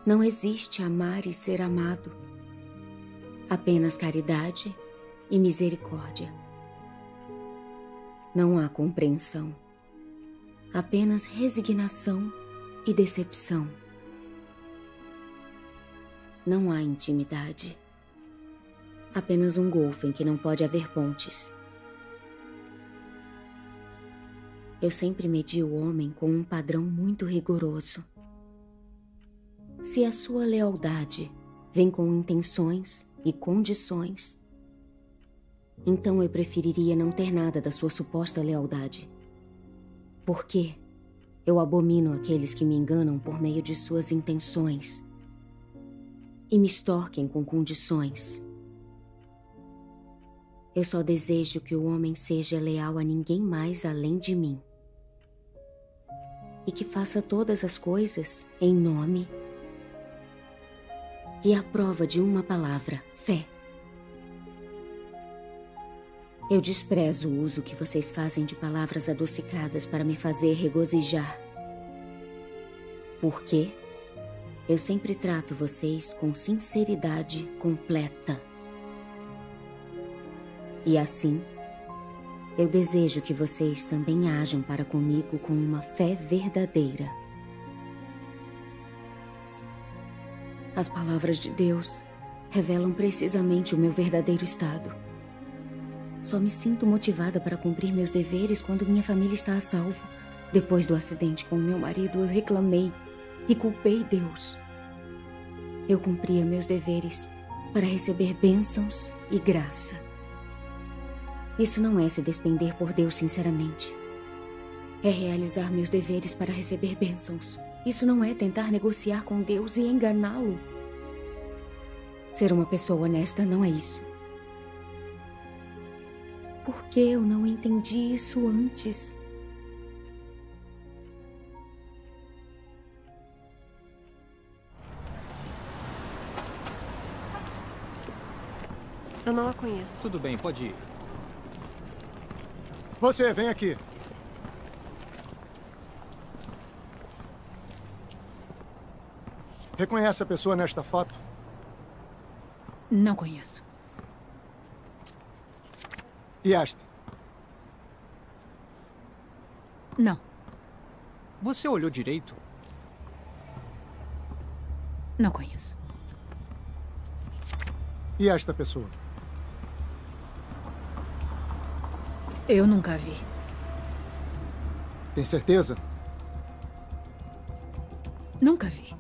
Não existe amar e ser amado, apenas caridade e misericórdia. Não há compreensão, apenas resignação e decepção. Não há intimidade, apenas um golfo em que não pode haver pontes. Eu sempre medi o homem com um padrão muito rigoroso. Se a sua lealdade vem com intenções e condições, então eu preferiria não ter nada da sua suposta lealdade. Porque eu abomino aqueles que me enganam por meio de suas intenções e me extorquem com condições. Eu só desejo que o homem seja leal a ninguém mais além de mim. E que faça todas as coisas em nome e à prova de uma palavra, fé. Eu desprezo o uso que vocês fazem de palavras adocicadas para me fazer regozijar. Porque eu sempre trato vocês com sinceridade completa. E assim, eu desejo que vocês também ajam para comigo com uma fé verdadeira. As palavras de Deus revelam precisamente o meu verdadeiro estado. Só me sinto motivada para cumprir meus deveres quando minha família está a salvo. Depois do acidente com meu marido, eu reclamei e culpei Deus. Eu cumpria meus deveres para receber bênçãos e graça. Isso não é se despender por Deus sinceramente. É realizar meus deveres para receber bênçãos. Isso não é tentar negociar com Deus e enganá-lo. Ser uma pessoa honesta não é isso. Por que eu não entendi isso antes? Eu não a conheço. Tudo bem, pode ir. Você, vem aqui. Reconhece a pessoa nesta foto? Não conheço. E esta? Não. Você olhou direito? Não conheço. E esta pessoa? Eu nunca vi. Tem certeza? Nunca vi.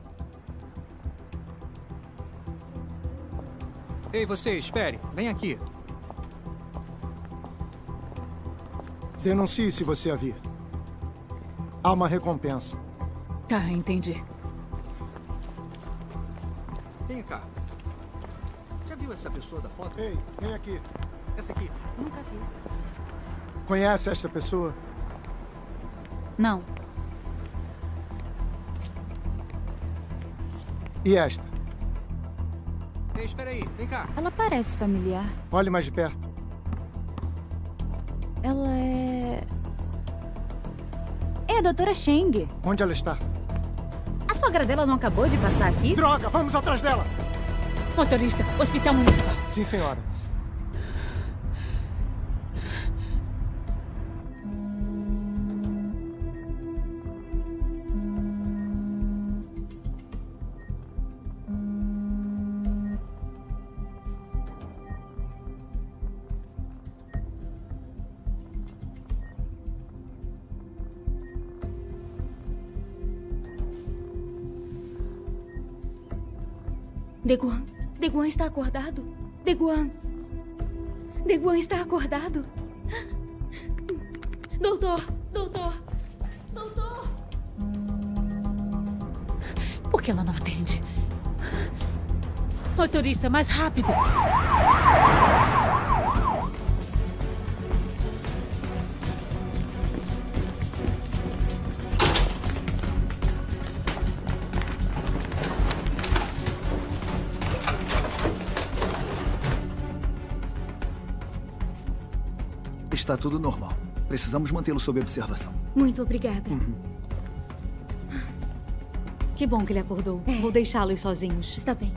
Ei, você, espere. Vem aqui. Denuncie se você a vir. Há uma recompensa. Tá, entendi. Vem cá. Já viu essa pessoa da foto? Ei, vem aqui. Essa aqui? Nunca vi. Conhece esta pessoa? Não. E esta? Ei, espera aí. Vem cá. Ela parece familiar. Olhe mais de perto. Ela é... É a doutora Cheng. Onde ela está? A sogra dela não acabou de passar aqui? Droga, vamos atrás dela! Motorista, hospital municipal. Sim, senhora. Deguan. Deguan está acordado. Deguan. Deguan está acordado. Doutor. Doutor. Doutor. Por que ela não atende? Motorista, mais rápido. Está tudo normal. Precisamos mantê-lo sob observação. Muito obrigada. Que bom que ele acordou. Vou deixá-los sozinhos. Está bem.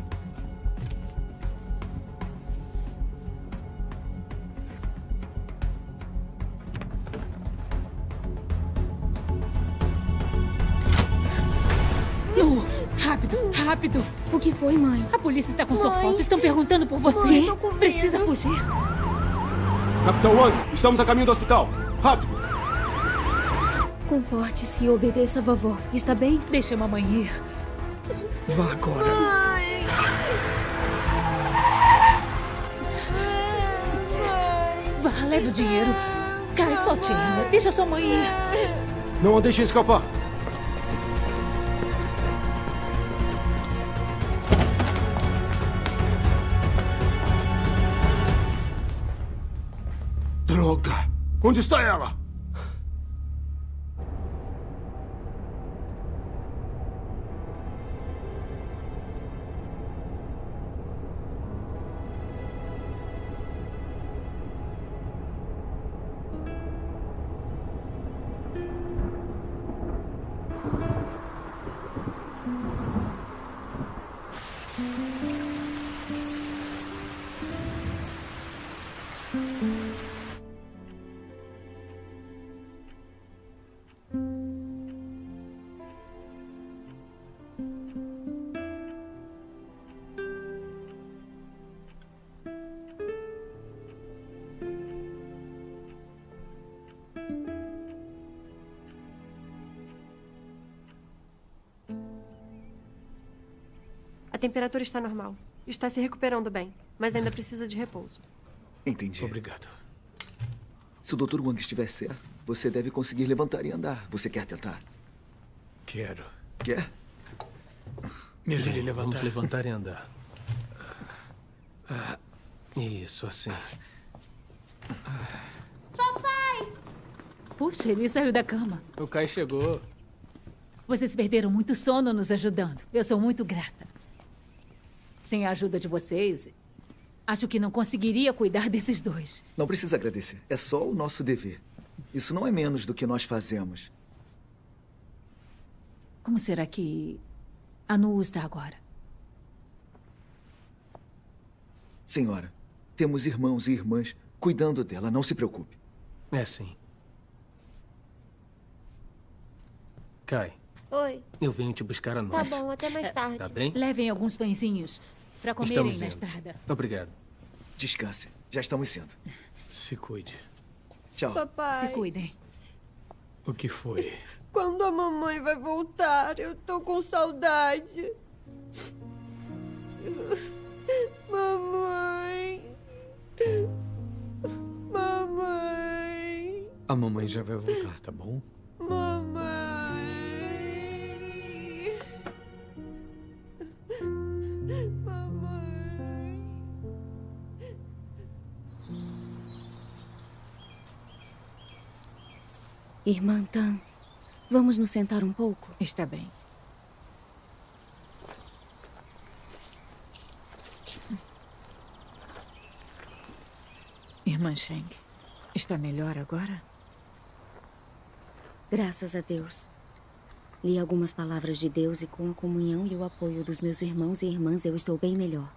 Nu! Rápido, rápido! O que foi, mãe? A polícia está com sua Mãe. foto. Estão perguntando por você. Mãe, tô com medo. Precisa fugir. Capitão Wang, estamos a caminho do hospital. Rápido! Comporte-se e obedeça a vovó. Está bem? Deixa a mamãe ir. Vá agora. Mãe. Vá, leve o dinheiro. Cai, solte ela. Deixa sua mãe ir. Não a deixem escapar. Droga! Onde está ela? A temperatura está normal. Está se recuperando bem, mas ainda precisa de repouso. Entendi. Obrigado. Se o Dr. Wang estiver certo, você deve conseguir levantar e andar. Você quer tentar? Quero. Quer? Me ajude a Bem, levantar. Vamos levantar e andar. Isso, assim. Papai! Puxa, ele saiu da cama. O Kai chegou. Vocês perderam muito sono nos ajudando. Eu sou muito grata. Sem a ajuda de vocês, acho que não conseguiria cuidar desses dois. Não precisa agradecer. É só o nosso dever. Isso não é menos do que nós fazemos. Como será que a Nu está agora? Senhora, temos irmãos e irmãs cuidando dela. Não se preocupe. É sim. Kai, Oi. eu venho te buscar à Tá noite. bom, até mais tarde. Tá bem? Levem alguns pãezinhos para comerem Estamos na indo. estrada. Obrigado. Descanse. Já estamos sendo. Se cuide. Tchau. Papai. Se cuidem. O que foi? Quando a mamãe vai voltar? Eu tô com saudade. Mamãe. Mamãe. A mamãe já vai voltar, tá bom? Mamãe. Irmã Tan, vamos nos sentar um pouco? Está bem. Irmã Sheng, está melhor agora? Graças a Deus. Li algumas palavras de Deus e com a comunhão e o apoio dos meus irmãos e irmãs eu estou bem melhor.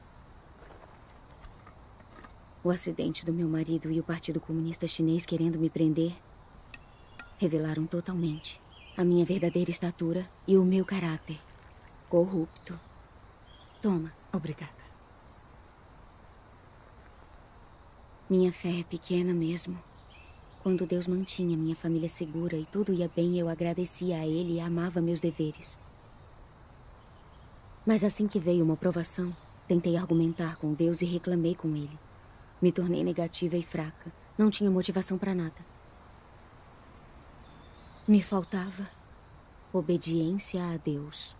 O acidente do meu marido e o Partido Comunista Chinês querendo me prender revelaram totalmente a minha verdadeira estatura e o meu caráter corrupto. Toma. Obrigada. Minha fé é pequena mesmo. Quando Deus mantinha minha família segura e tudo ia bem, eu agradecia a Ele e amava meus deveres. Mas assim que veio uma provação, tentei argumentar com Deus e reclamei com Ele. Me tornei negativa e fraca. Não tinha motivação para nada. Me faltava obediência a Deus.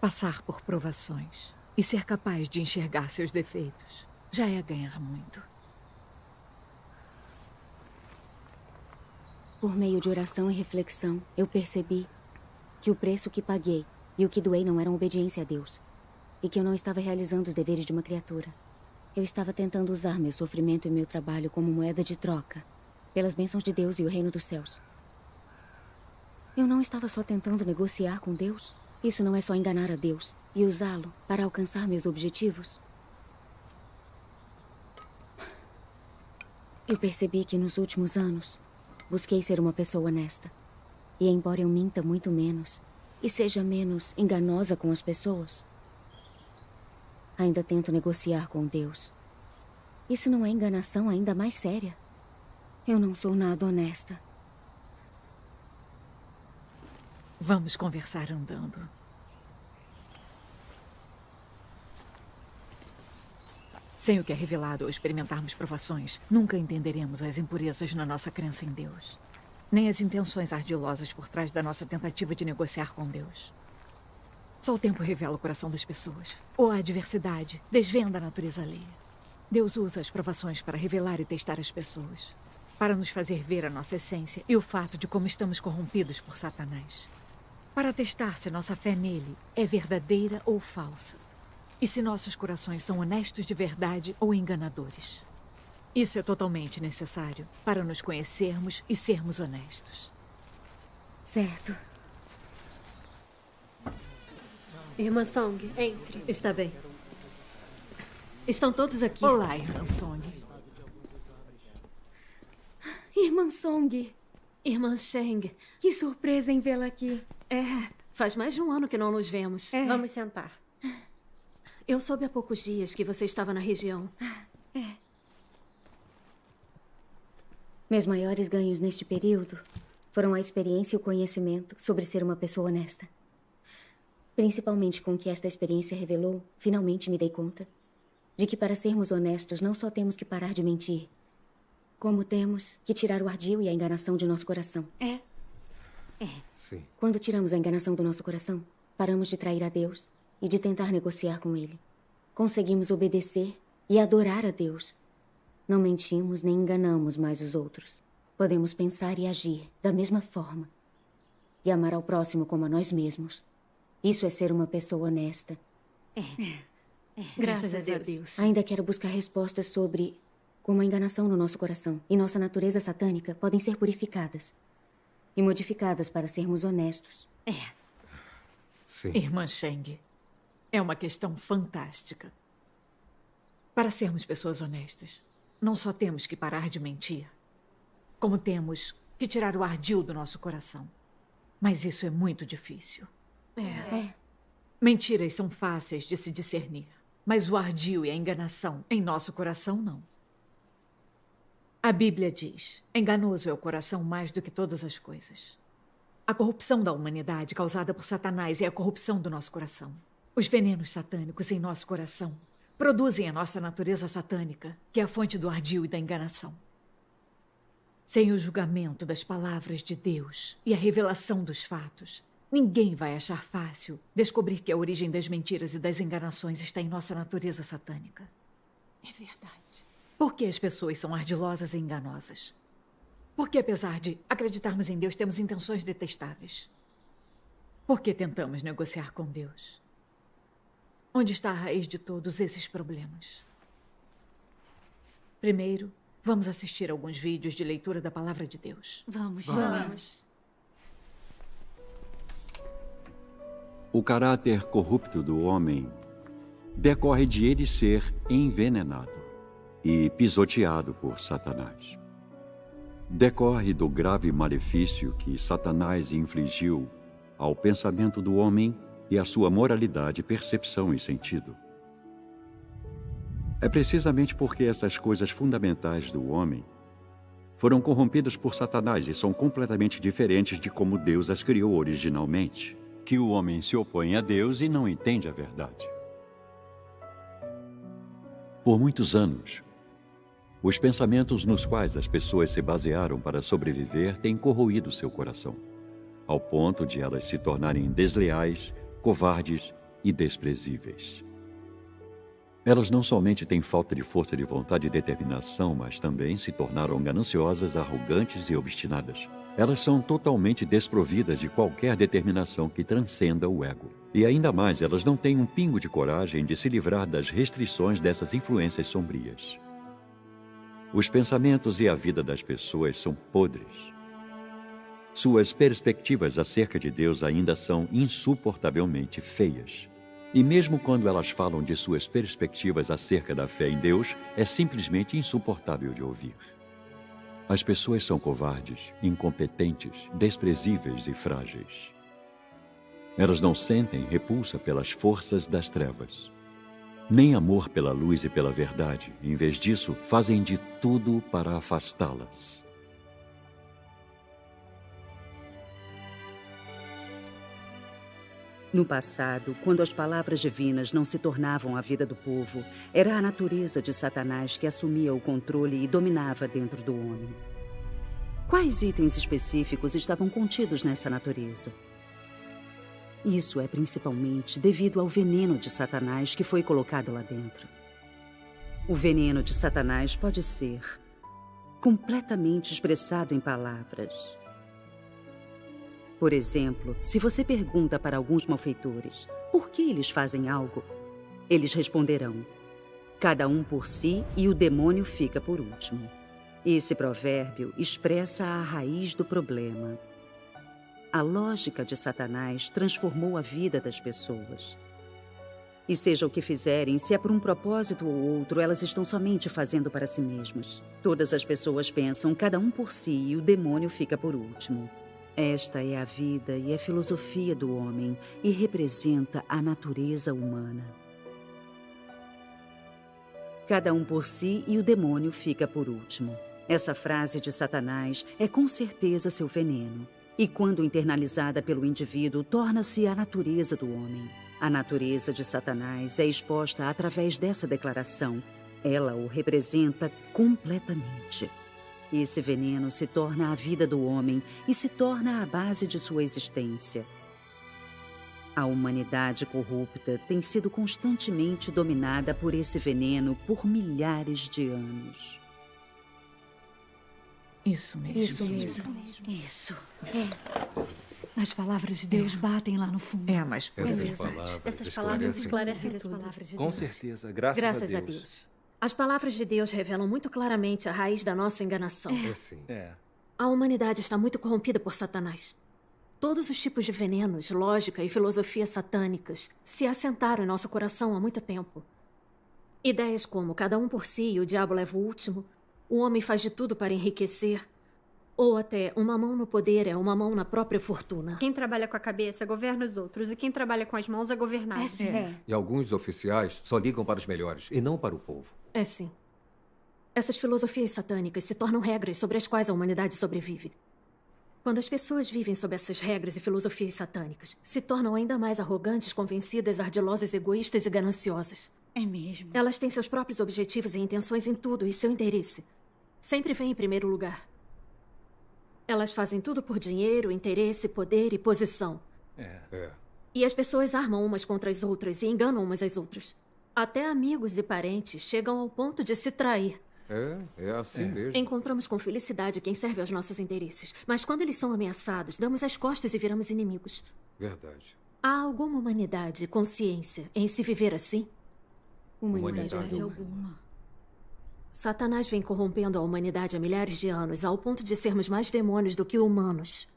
Passar por provações e ser capaz de enxergar seus defeitos já é ganhar muito. Por meio de oração e reflexão, eu percebi que o preço que paguei e o que doei não eram obediência a Deus. E que eu não estava realizando os deveres de uma criatura. Eu estava tentando usar meu sofrimento e meu trabalho como moeda de troca pelas bênçãos de Deus e o reino dos céus. Eu não estava só tentando negociar com Deus. Isso não é só enganar a Deus e usá-lo para alcançar meus objetivos. Eu percebi que nos últimos anos busquei ser uma pessoa honesta. E embora eu minta muito menos e seja menos enganosa com as pessoas, ainda tento negociar com Deus. Isso não é enganação ainda mais séria. Eu não sou nada honesta. Vamos conversar andando. Sem o que é revelado ou experimentarmos provações, nunca entenderemos as impurezas na nossa crença em Deus. Nem as intenções ardilosas por trás da nossa tentativa de negociar com Deus. Só o tempo revela o coração das pessoas. Ou a adversidade desvenda a natureza alheia. Deus usa as provações para revelar e testar as pessoas. Para nos fazer ver a nossa essência e o fato de como estamos corrompidos por Satanás. Para testar se nossa fé nele é verdadeira ou falsa. E se nossos corações são honestos de verdade ou enganadores. Isso é totalmente necessário para nos conhecermos e sermos honestos. Certo. Irmã Song, entre. Está bem. Estão todos aqui. Olá, Irmã Song. Irmã Song. Irmã Sheng. Que surpresa em vê-la aqui. Faz mais de um ano que não nos vemos. Vamos sentar. Eu soube há poucos dias que você estava na região. Meus maiores ganhos neste período foram a experiência e o conhecimento sobre ser uma pessoa honesta. Principalmente com o que esta experiência revelou, finalmente me dei conta de que para sermos honestos não só temos que parar de mentir, como temos que tirar o ardil e a enganação de nosso coração. Sim. Quando tiramos a enganação do nosso coração, paramos de trair a Deus e de tentar negociar com Ele. Conseguimos obedecer e adorar a Deus. Não mentimos nem enganamos mais os outros. Podemos pensar e agir da mesma forma. E amar ao próximo como a nós mesmos. Isso é ser uma pessoa honesta. Graças a Deus. Ainda quero buscar respostas sobre como a enganação no nosso coração e nossa natureza satânica podem ser purificadas e modificadas para sermos honestos. Sim. Irmã Sheng, é uma questão fantástica. Para sermos pessoas honestas, não só temos que parar de mentir, como temos que tirar o ardil do nosso coração. Mas isso é muito difícil. Mentiras são fáceis de se discernir, mas o ardil e a enganação em nosso coração não. A Bíblia diz: enganoso é o coração mais do que todas as coisas. A corrupção da humanidade causada por Satanás é a corrupção do nosso coração. Os venenos satânicos em nosso coração produzem a nossa natureza satânica, que é a fonte do ardil e da enganação. Sem o julgamento das palavras de Deus e a revelação dos fatos, ninguém vai achar fácil descobrir que a origem das mentiras e das enganações está em nossa natureza satânica. É verdade. Por que as pessoas são ardilosas e enganosas? Porque, apesar de acreditarmos em Deus, temos intenções detestáveis. Por que tentamos negociar com Deus? Onde está a raiz de todos esses problemas? Primeiro, vamos assistir alguns vídeos de leitura da Palavra de Deus. Vamos. O caráter corrupto do homem decorre de ele ser envenenado e pisoteado por Satanás. Decorre do grave malefício que Satanás infligiu ao pensamento do homem e à sua moralidade, percepção e sentido. É precisamente porque essas coisas fundamentais do homem foram corrompidas por Satanás e são completamente diferentes de como Deus as criou originalmente, que o homem se opõe a Deus e não entende a verdade. Por muitos anos, os pensamentos nos quais as pessoas se basearam para sobreviver têm corroído seu coração, ao ponto de elas se tornarem desleais, covardes e desprezíveis. Elas não somente têm falta de força de vontade e determinação, mas também se tornaram gananciosas, arrogantes e obstinadas. Elas são totalmente desprovidas de qualquer determinação que transcenda o ego. E ainda mais, elas não têm um pingo de coragem de se livrar das restrições dessas influências sombrias. Os pensamentos e a vida das pessoas são podres. Suas perspectivas acerca de Deus ainda são insuportavelmente feias. E mesmo quando elas falam de suas perspectivas acerca da fé em Deus, é simplesmente insuportável de ouvir. As pessoas são covardes, incompetentes, desprezíveis e frágeis. Elas não sentem repulsa pelas forças das trevas, nem amor pela luz e pela verdade. Em vez disso, fazem de tudo para afastá-las. No passado, quando as palavras divinas não se tornavam a vida do povo, era a natureza de Satanás que assumia o controle e dominava dentro do homem. Quais itens específicos estavam contidos nessa natureza? Isso é principalmente devido ao veneno de Satanás que foi colocado lá dentro. O veneno de Satanás pode ser completamente expressado em palavras. Por exemplo, se você pergunta para alguns malfeitores por que eles fazem algo, eles responderão: cada um por si e o demônio fica por último. Esse provérbio expressa a raiz do problema. A lógica de Satanás transformou a vida das pessoas. E seja o que fizerem, se é por um propósito ou outro, elas estão somente fazendo para si mesmas. Todas as pessoas pensam cada um por si e o demônio fica por último. Esta é a vida e a filosofia do homem e representa a natureza humana. Cada um por si e o demônio fica por último. Essa frase de Satanás é com certeza seu veneno. E quando internalizada pelo indivíduo, torna-se a natureza do homem. A natureza de Satanás é exposta através dessa declaração. Ela o representa completamente. Esse veneno se torna a vida do homem e se torna a base de sua existência. A humanidade corrupta tem sido constantemente dominada por esse veneno por milhares de anos. Isso mesmo. Isso. As palavras de Deus batem lá no fundo. É a mais pura. Essas palavras esclarecem tudo. Com certeza, graças a Deus. As palavras de Deus revelam muito claramente a raiz da nossa enganação. É. A humanidade está muito corrompida por Satanás. Todos os tipos de venenos, lógica e filosofia satânicas se assentaram em nosso coração há muito tempo. Ideias como cada um por si e o diabo leva o último, o homem faz de tudo para enriquecer, ou até uma mão no poder é uma mão na própria fortuna. Quem trabalha com a cabeça governa os outros e quem trabalha com as mãos é governado. E alguns oficiais só ligam para os melhores e não para o povo. É sim. Essas filosofias satânicas se tornam regras sobre as quais a humanidade sobrevive. Quando as pessoas vivem sob essas regras e filosofias satânicas, se tornam ainda mais arrogantes, convencidas, ardilosas, egoístas e gananciosas. É mesmo. Elas têm seus próprios objetivos e intenções em tudo e seu interesse sempre vem em primeiro lugar. Elas fazem tudo por dinheiro, interesse, poder e posição. E as pessoas armam umas contra as outras e enganam umas às outras. Até amigos e parentes chegam ao ponto de se trair. É assim mesmo. Encontramos com felicidade quem serve aos nossos interesses. Mas quando eles são ameaçados, damos as costas e viramos inimigos. Verdade. Há alguma humanidade, consciência, em se viver assim? Humanidade alguma. Satanás vem corrompendo a humanidade há milhares de anos, ao ponto de sermos mais demônios do que humanos.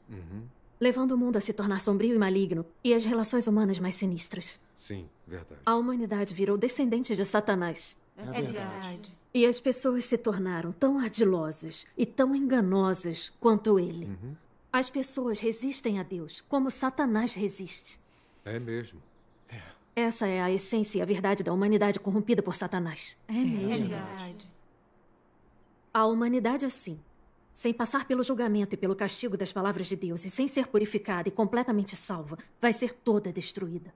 Levando o mundo a se tornar sombrio e maligno, e as relações humanas mais sinistras. Sim, verdade. A humanidade virou descendente de Satanás. É verdade. E as pessoas se tornaram tão ardilosas e tão enganosas quanto ele. As pessoas resistem a Deus, como Satanás resiste. É mesmo. Essa é a essência e a verdade da humanidade corrompida por Satanás. É verdade. A humanidade assim, sem passar pelo julgamento e pelo castigo das palavras de Deus e sem ser purificada e completamente salva, vai ser toda destruída.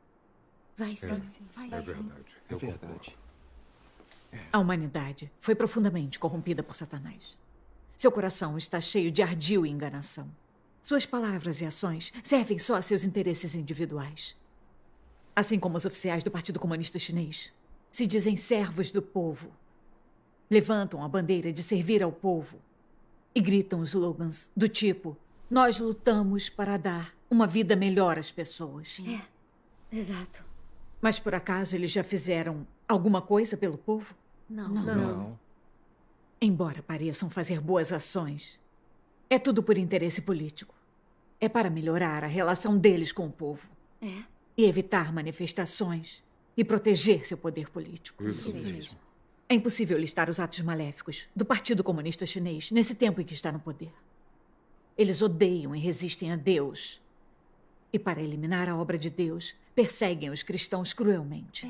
Vai sim. Vai É sim. verdade. É verdade. A humanidade foi profundamente corrompida por Satanás. Seu coração está cheio de ardil e enganação. Suas palavras e ações servem só a seus interesses individuais. Assim como os oficiais do Partido Comunista Chinês se dizem servos do povo, levantam a bandeira de servir ao povo e gritam slogans do tipo: nós lutamos para dar uma vida melhor às pessoas. Exato. Mas por acaso eles já fizeram alguma coisa pelo povo? Não. Embora pareçam fazer boas ações, é tudo por interesse político. É para melhorar a relação deles com o povo. E evitar manifestações e proteger seu poder político. Isso mesmo. É impossível listar os atos maléficos do Partido Comunista Chinês nesse tempo em que está no poder. Eles odeiam e resistem a Deus. E para eliminar a obra de Deus, perseguem os cristãos cruelmente.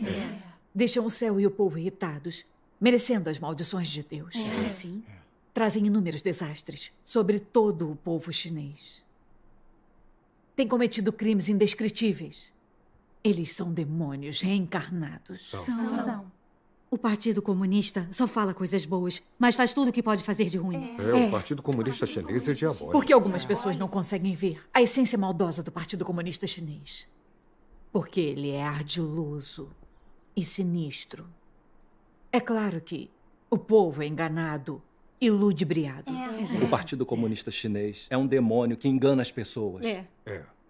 Deixam o céu e o povo irritados, merecendo as maldições de Deus. Sim. Trazem inúmeros desastres sobre todo o povo chinês. Têm cometido crimes indescritíveis. Eles são demônios reencarnados. São. O Partido Comunista só fala coisas boas, mas faz tudo o que pode fazer de ruim. O Partido Comunista Chinês é diabólico. Porque algumas pessoas não conseguem ver a essência maldosa do Partido Comunista Chinês. Porque ele é ardiloso e sinistro. É claro que o povo é enganado e ludibriado. O Partido Comunista Chinês é um demônio que engana as pessoas.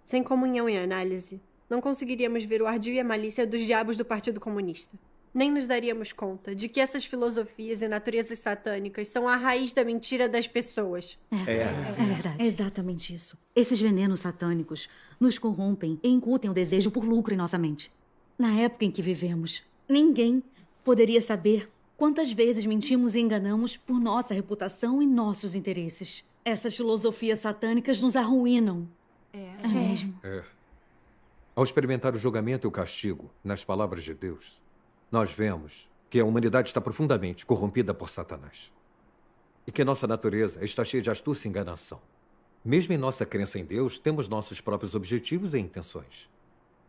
Sem comunhão e análise, não conseguiríamos ver o ardil e a malícia dos diabos do Partido Comunista. Nem nos daríamos conta de que essas filosofias e naturezas satânicas são a raiz da mentira das pessoas. É verdade. É exatamente isso. Esses venenos satânicos nos corrompem e incutem o desejo por lucro em nossa mente. Na época em que vivemos, ninguém poderia saber quantas vezes mentimos e enganamos por nossa reputação e nossos interesses. Essas filosofias satânicas nos arruinam. É mesmo. Ao experimentar o julgamento e o castigo nas palavras de Deus, nós vemos que a humanidade está profundamente corrompida por Satanás. E que nossa natureza está cheia de astúcia e enganação. Mesmo em nossa crença em Deus, temos nossos próprios objetivos e intenções.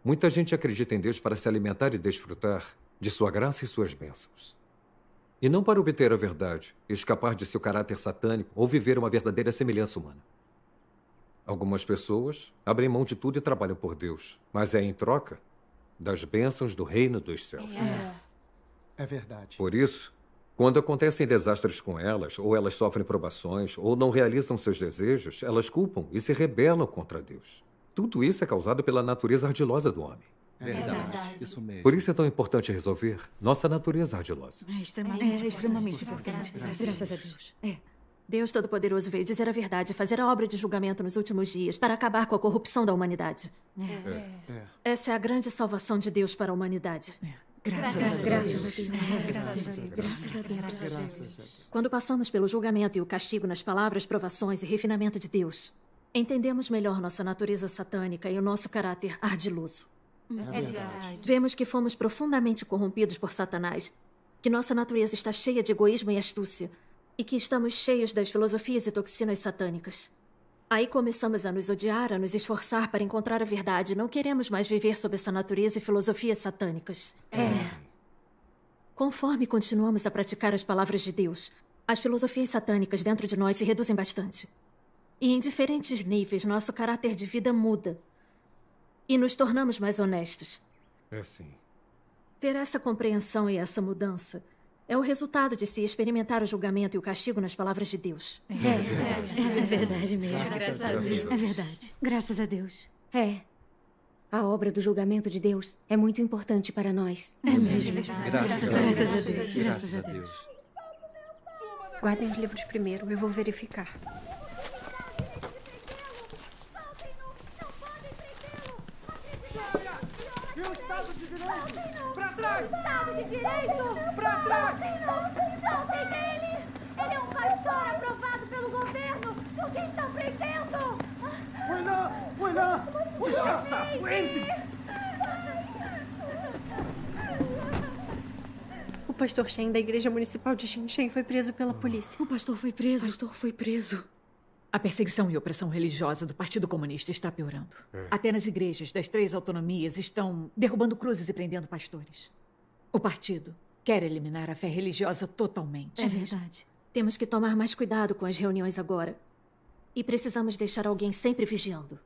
Muita gente acredita em Deus para se alimentar e desfrutar de sua graça e suas bênçãos. E não para obter a verdade, escapar de seu caráter satânico ou viver uma verdadeira semelhança humana. Algumas pessoas abrem mão de tudo e trabalham por Deus, mas é em troca das bênçãos do reino dos céus. É verdade. Por isso, quando acontecem desastres com elas, ou elas sofrem provações, ou não realizam seus desejos, elas culpam e se rebelam contra Deus. Tudo isso é causado pela natureza ardilosa do homem. Verdade. Isso mesmo. Por isso é tão importante resolver nossa natureza ardilosa. É extremamente importante. Graças a Deus. Deus Todo-Poderoso veio dizer a verdade, fazer a obra de julgamento nos últimos dias para acabar com a corrupção da humanidade. Essa é a grande salvação de Deus para a humanidade. Graças a Deus. Quando passamos pelo julgamento e o castigo nas palavras, provações e refinamento de Deus, entendemos melhor nossa natureza satânica e o nosso caráter ardiloso. É verdade. Vemos que fomos profundamente corrompidos por Satanás, que nossa natureza está cheia de egoísmo e astúcia, e que estamos cheios das filosofias e toxinas satânicas. Aí começamos a nos odiar, a nos esforçar para encontrar a verdade. Não queremos mais viver sob essa natureza e filosofias satânicas. Conforme continuamos a praticar as palavras de Deus, as filosofias satânicas dentro de nós se reduzem bastante. E em diferentes níveis, nosso caráter de vida muda. E nos tornamos mais honestos. É sim. Ter essa compreensão e essa mudança É o resultado de se experimentar o julgamento e o castigo nas palavras de Deus. É verdade mesmo. Graças a Deus. É verdade. Graças a Deus. É. A obra do julgamento de Deus é muito importante para nós. É mesmo. Graças a Deus. Graças a Deus. Guardem os livros primeiro, eu vou verificar. E o Estado de Direito? Pra trás! Estado de Direito! Pra trás! Soltem ele! Ele é um pastor aprovado pelo governo! O que estão prendendo? Foi lá! Desgraçado! O pastor Shen da Igreja Municipal de Xinxiang foi preso pela polícia. O pastor foi preso. O pastor foi preso. A perseguição e opressão religiosa do Partido Comunista está piorando. Até nas igrejas das 3 autonomias estão derrubando cruzes e prendendo pastores. O partido quer eliminar a fé religiosa totalmente. É verdade. Temos que tomar mais cuidado com as reuniões agora. E precisamos deixar alguém sempre vigiando.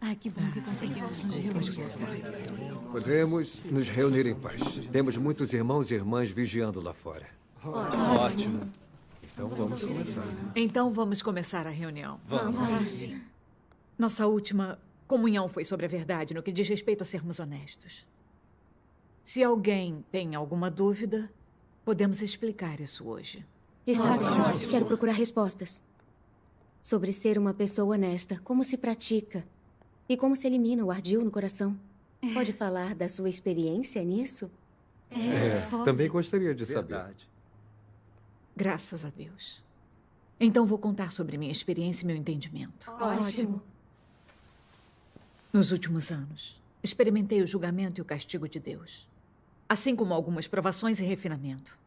Ai, que bom que conseguimos nos reunir. Podemos nos reunir em paz. Temos muitos irmãos e irmãs vigiando lá fora. Ótimo. Então vamos começar. Então vamos começar a reunião. Vamos. Nossa última comunhão foi sobre a verdade no que diz respeito a sermos honestos. Se alguém tem alguma dúvida, podemos explicar isso hoje. Está ótimo. Quero procurar respostas. Sobre ser uma pessoa honesta, como se pratica e como se elimina o ardil no coração. Pode falar da sua experiência nisso? Também gostaria de saber. Graças a Deus. Então vou contar sobre minha experiência e meu entendimento. Ótimo. Nos últimos anos, experimentei o julgamento e o castigo de Deus, assim como algumas provações e refinamento.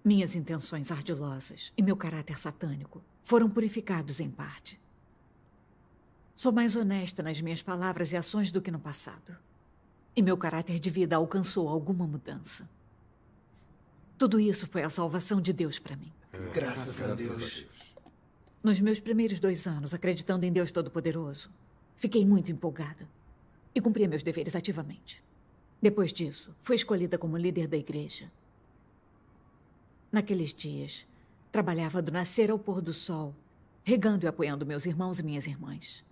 Minhas intenções ardilosas e meu caráter satânico foram purificados em parte. Sou mais honesta nas minhas palavras e ações do que no passado. E meu caráter de vida alcançou alguma mudança. Tudo isso foi a salvação de Deus para mim. Graças a Deus. Nos meus primeiros 2 anos, acreditando em Deus Todo-Poderoso, fiquei muito empolgada e cumpria meus deveres ativamente. Depois disso, fui escolhida como líder da igreja. Naqueles dias, trabalhava do nascer ao pôr do sol, regando e apoiando meus irmãos e minhas irmãs.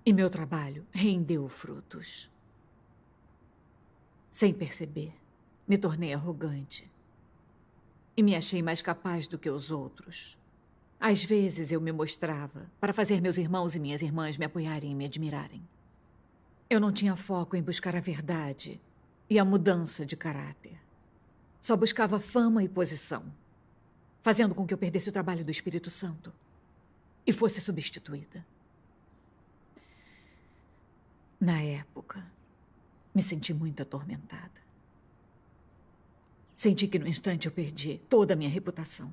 E meu trabalho rendeu frutos. Sem perceber, me tornei arrogante. E me achei mais capaz do que os outros. Às vezes eu me mostrava para fazer meus irmãos e minhas irmãs me apoiarem e me admirarem. Eu não tinha foco em buscar a verdade e a mudança de caráter. Só buscava fama e posição, fazendo com que eu perdesse o trabalho do Espírito Santo e fosse substituída. Na época, me senti muito atormentada. Senti que no instante eu perdi toda a minha reputação,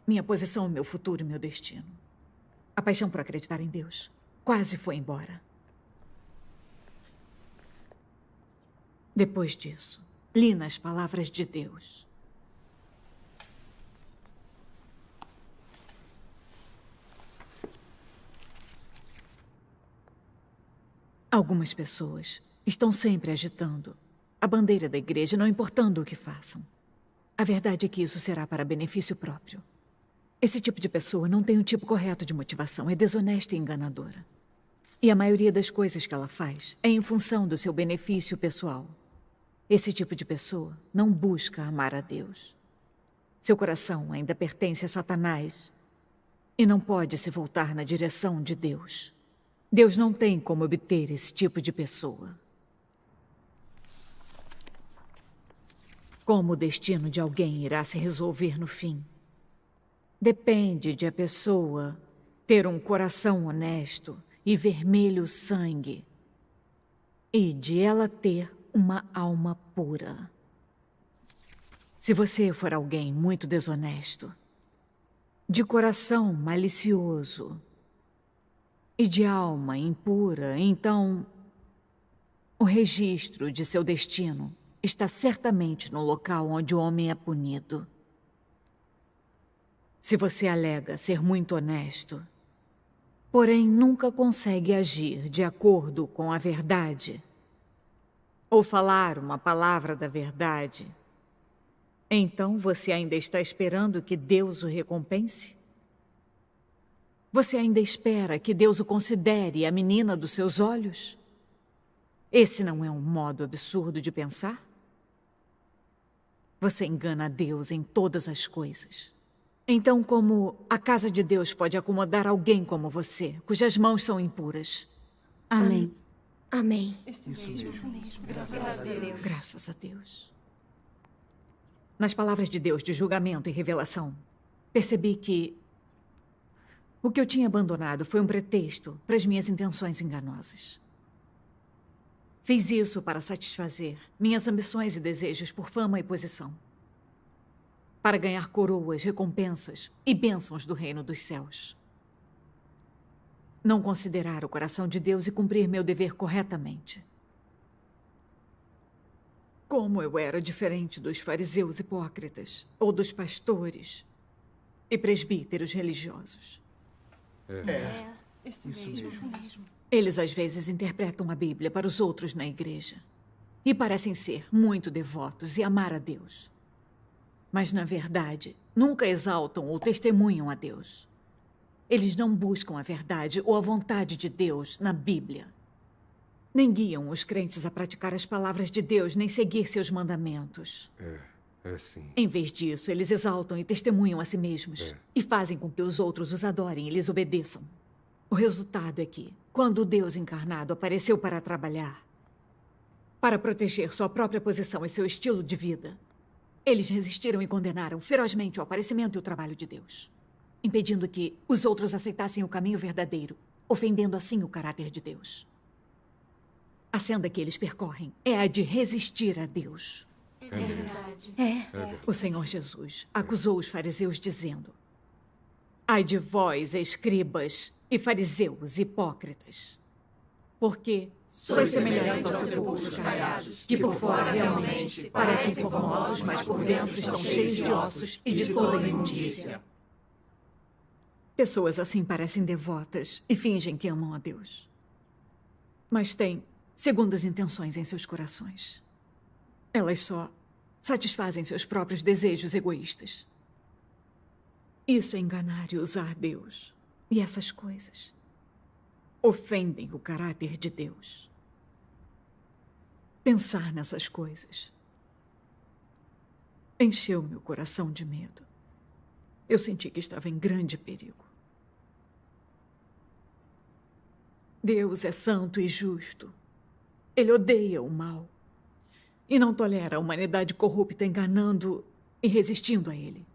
minha posição, meu futuro e meu destino. A paixão por acreditar em Deus quase foi embora. Depois disso, li nas palavras de Deus. Algumas pessoas estão sempre agitando a bandeira da igreja, não importando o que façam. A verdade é que isso será para benefício próprio. Esse tipo de pessoa não tem um tipo correto de motivação, é desonesta e enganadora. E a maioria das coisas que ela faz é em função do seu benefício pessoal. Esse tipo de pessoa não busca amar a Deus. Seu coração ainda pertence a Satanás e não pode se voltar na direção de Deus. Deus não tem como obter esse tipo de pessoa. Como o destino de alguém irá se resolver no fim? Depende de a pessoa ter um coração honesto e vermelho sangue, e de ela ter uma alma pura. Se você for alguém muito desonesto, de coração malicioso, e de alma impura, então o registro de seu destino está certamente no local onde o homem é punido. Se você alega ser muito honesto, porém nunca consegue agir de acordo com a verdade, ou falar uma palavra da verdade, então você ainda está esperando que Deus o recompense? Você ainda espera que Deus o considere a menina dos seus olhos? Esse não é um modo absurdo de pensar? Você engana a Deus em todas as coisas. Então, como a casa de Deus pode acomodar alguém como você, cujas mãos são impuras? Amém. Amém. Isso mesmo. Graças a Deus. Graças a Deus. Nas palavras de Deus de julgamento e revelação, percebi que o que eu tinha abandonado foi um pretexto para as minhas intenções enganosas. Fiz isso para satisfazer minhas ambições e desejos por fama e posição. Para ganhar coroas, recompensas e bênçãos do reino dos céus. Não considerar o coração de Deus e cumprir meu dever corretamente. Como eu era diferente dos fariseus hipócritas, ou dos pastores e presbíteros religiosos. Isso mesmo. Eles às vezes interpretam a Bíblia para os outros na igreja e parecem ser muito devotos e amar a Deus. Mas, na verdade, nunca exaltam ou testemunham a Deus. Eles não buscam a verdade ou a vontade de Deus na Bíblia. Nem guiam os crentes a praticar as palavras de Deus, nem seguir seus mandamentos. É sim. Em vez disso, eles exaltam e testemunham a si mesmos e fazem com que os outros os adorem e lhes obedeçam. O resultado é que, quando o Deus encarnado apareceu para trabalhar, para proteger sua própria posição e seu estilo de vida, eles resistiram e condenaram ferozmente o aparecimento e o trabalho de Deus, impedindo que os outros aceitassem o caminho verdadeiro, ofendendo assim o caráter de Deus. A senda que eles percorrem é a de resistir a Deus. É verdade. O Senhor Jesus acusou os fariseus dizendo: ai de vós, escribas e fariseus hipócritas, porque sois semelhantes aos sepulcros caiados, que por fora realmente parecem formosos, mas por dentro estão cheios de ossos e de toda imundícia. Pessoas assim parecem devotas e fingem que amam a Deus, mas têm segundas intenções em seus corações. Elas só satisfazem seus próprios desejos egoístas. Isso é enganar e usar Deus. E essas coisas ofendem o caráter de Deus. Pensar nessas coisas encheu meu coração de medo. Eu senti que estava em grande perigo. Deus é santo e justo. Ele odeia o mal e não tolera a humanidade corrupta enganando e resistindo a ele.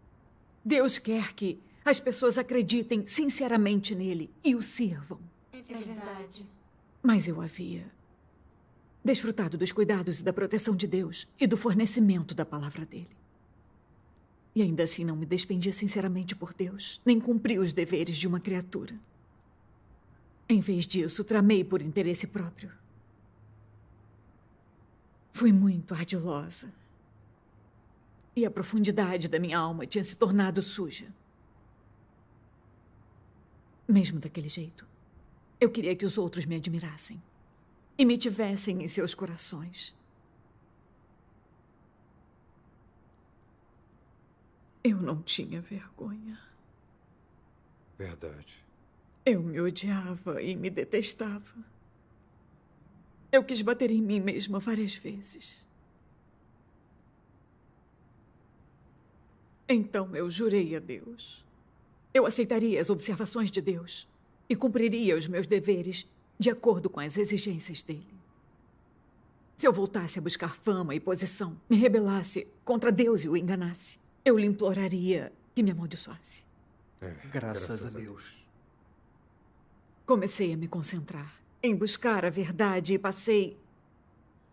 Deus quer que as pessoas acreditem sinceramente nele e o sirvam. É verdade. Mas eu havia desfrutado dos cuidados e da proteção de Deus e do fornecimento da palavra dele. E ainda assim não me despendia sinceramente por Deus, nem cumpri os deveres de uma criatura. Em vez disso, tramei por interesse próprio. Fui muito ardilosa. E a profundidade da minha alma tinha se tornado suja. Mesmo daquele jeito, eu queria que os outros me admirassem e me tivessem em seus corações. Eu não tinha vergonha. Verdade. Eu me odiava e me detestava. Eu quis bater em mim mesma várias vezes. Então eu jurei a Deus. Eu aceitaria as observações de Deus e cumpriria os meus deveres de acordo com as exigências dele. Se eu voltasse a buscar fama e posição, me rebelasse contra Deus e o enganasse, eu lhe imploraria que me amaldiçoasse. Graças a Deus. Comecei a me concentrar em buscar a verdade e passei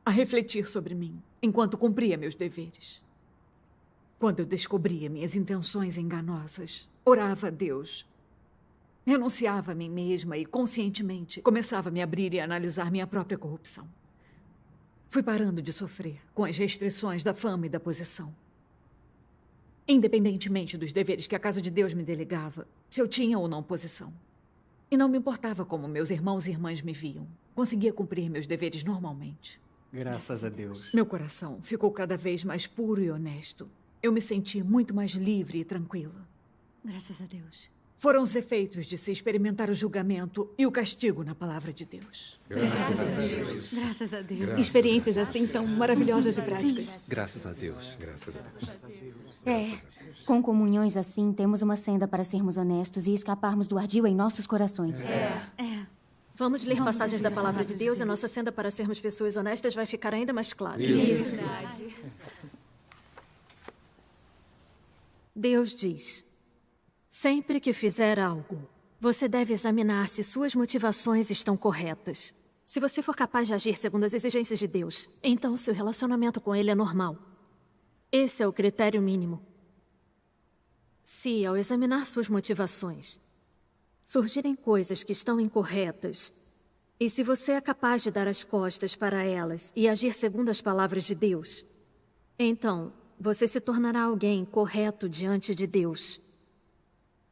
a refletir sobre mim enquanto cumpria meus deveres. Quando eu descobria minhas intenções enganosas, orava a Deus Renunciava a mim mesma e, conscientemente, começava a me abrir e a analisar minha própria corrupção. Fui parando de sofrer com as restrições da fama e da posição. Independentemente dos deveres que a Casa de Deus me delegava, se eu tinha ou não posição. E não me importava como meus irmãos e irmãs me viam. Conseguia cumprir meus deveres normalmente. Graças a Deus. Meu coração ficou cada vez mais puro e honesto. Eu me senti muito mais livre e tranquila. Graças a Deus. Foram os efeitos de se experimentar o julgamento e o castigo na palavra de Deus. Graças a Deus. Graças a Deus. Graças Experiências assim são maravilhosas e práticas. Graças a Deus. Graças a Deus. É. Com comunhões assim, temos uma senda para sermos honestos e escaparmos do ardil em nossos corações. Vamos ler passagens da palavra de Deus e nossa senda para sermos pessoas honestas vai ficar ainda mais clara. Isso. Deus diz: sempre que fizer algo, você deve examinar se suas motivações estão corretas. Se você for capaz de agir segundo as exigências de Deus, então seu relacionamento com Ele é normal. Esse é o critério mínimo. Se, ao examinar suas motivações, surgirem coisas que estão incorretas, e se você é capaz de dar as costas para elas e agir segundo as palavras de Deus, então você se tornará alguém correto diante de Deus.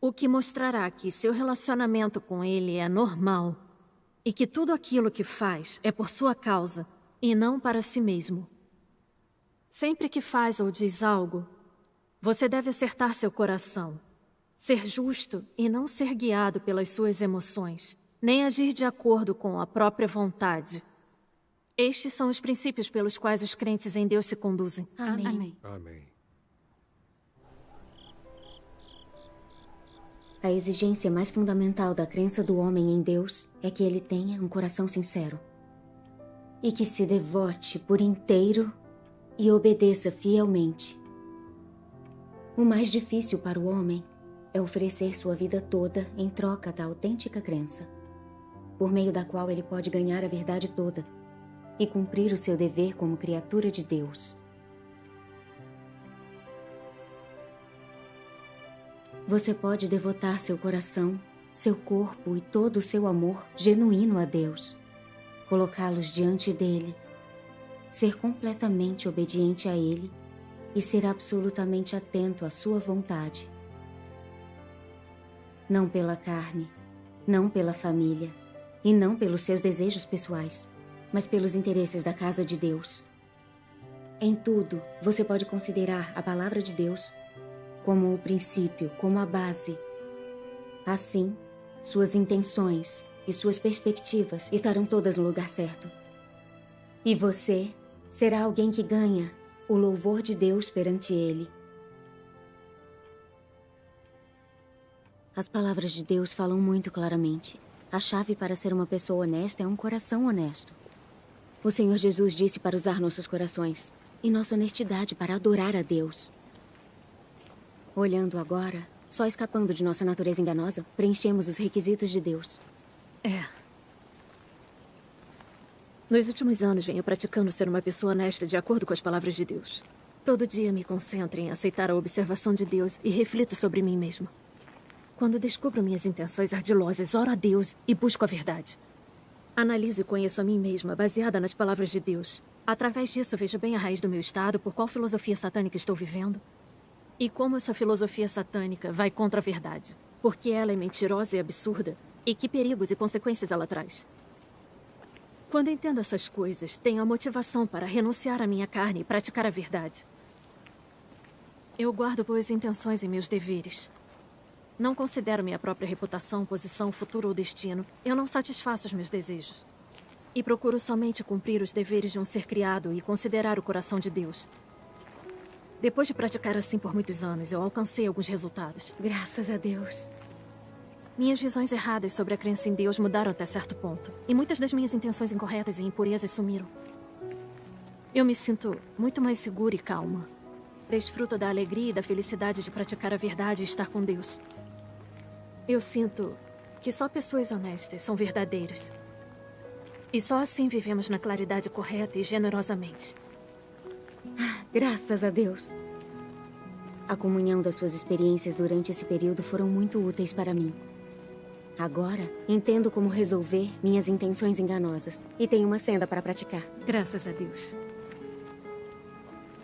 O que mostrará que seu relacionamento com Ele é normal e que tudo aquilo que faz é por sua causa e não para si mesmo. Sempre que faz ou diz algo, você deve acertar seu coração, ser justo e não ser guiado pelas suas emoções, nem agir de acordo com a própria vontade. Estes são os princípios pelos quais os crentes em Deus se conduzem. Amém. Amém. A exigência mais fundamental da crença do homem em Deus é que ele tenha um coração sincero e que se devote por inteiro e obedeça fielmente. O mais difícil para o homem é oferecer sua vida toda em troca da autêntica crença, por meio da qual ele pode ganhar a verdade toda e cumprir o seu dever como criatura de Deus. Você pode devotar seu coração, seu corpo e todo o seu amor genuíno a Deus, colocá-los diante dele, ser completamente obediente a Ele e ser absolutamente atento à sua vontade. Não pela carne, não pela família e não pelos seus desejos pessoais, mas pelos interesses da casa de Deus. Em tudo, você pode considerar a palavra de Deus como o princípio, como a base. Assim, suas intenções e suas perspectivas estarão todas no lugar certo. E você será alguém que ganha o louvor de Deus perante Ele. As palavras de Deus falam muito claramente. A chave para ser uma pessoa honesta é um coração honesto. O Senhor Jesus disse para usar nossos corações e nossa honestidade para adorar a Deus. Olhando agora, só escapando de nossa natureza enganosa, preenchemos os requisitos de Deus. Nos últimos anos, venho praticando ser uma pessoa honesta de acordo com as palavras de Deus. Todo dia me concentro em aceitar a observação de Deus e reflito sobre mim mesmo. Quando descubro minhas intenções ardilosas, oro a Deus e busco a verdade. Analiso e conheço a mim mesma, baseada nas palavras de Deus. Através disso, vejo bem a raiz do meu estado, por qual filosofia satânica estou vivendo, e como essa filosofia satânica vai contra a verdade, porque ela é mentirosa e absurda, e que perigos e consequências ela traz. Quando entendo essas coisas, tenho a motivação para renunciar à minha carne e praticar a verdade. Eu guardo boas intenções em meus deveres. Não considero minha própria reputação, posição, futuro ou destino. Eu não satisfaço os meus desejos. E procuro somente cumprir os deveres de um ser criado e considerar o coração de Deus. Depois de praticar assim por muitos anos, eu alcancei alguns resultados. Graças a Deus. Minhas visões erradas sobre a crença em Deus mudaram até certo ponto. E muitas das minhas intenções incorretas e impurezas sumiram. Eu me sinto muito mais segura e calma. Desfruto da alegria e da felicidade de praticar a verdade e estar com Deus. Eu sinto que só pessoas honestas são verdadeiras. E só assim vivemos na claridade correta e generosamente. Graças a Deus. A comunhão das suas experiências durante esse período foram muito úteis para mim. Agora, entendo como resolver minhas intenções enganosas. E tenho uma senda para praticar. Graças a Deus.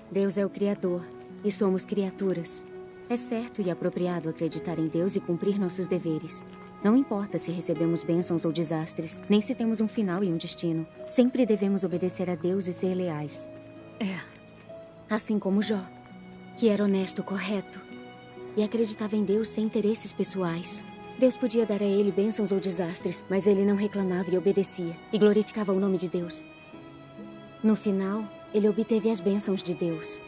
Deus é o Criador e somos criaturas. É certo e apropriado acreditar em Deus e cumprir nossos deveres. Não importa se recebemos bênçãos ou desastres, nem se temos um final e um destino. Sempre devemos obedecer a Deus e ser leais. É. Assim como Jó, que era honesto, correto e acreditava em Deus sem interesses pessoais. Deus podia dar a ele bênçãos ou desastres, mas ele não reclamava e obedecia, e glorificava o nome de Deus. No final, ele obteve as bênçãos de Deus.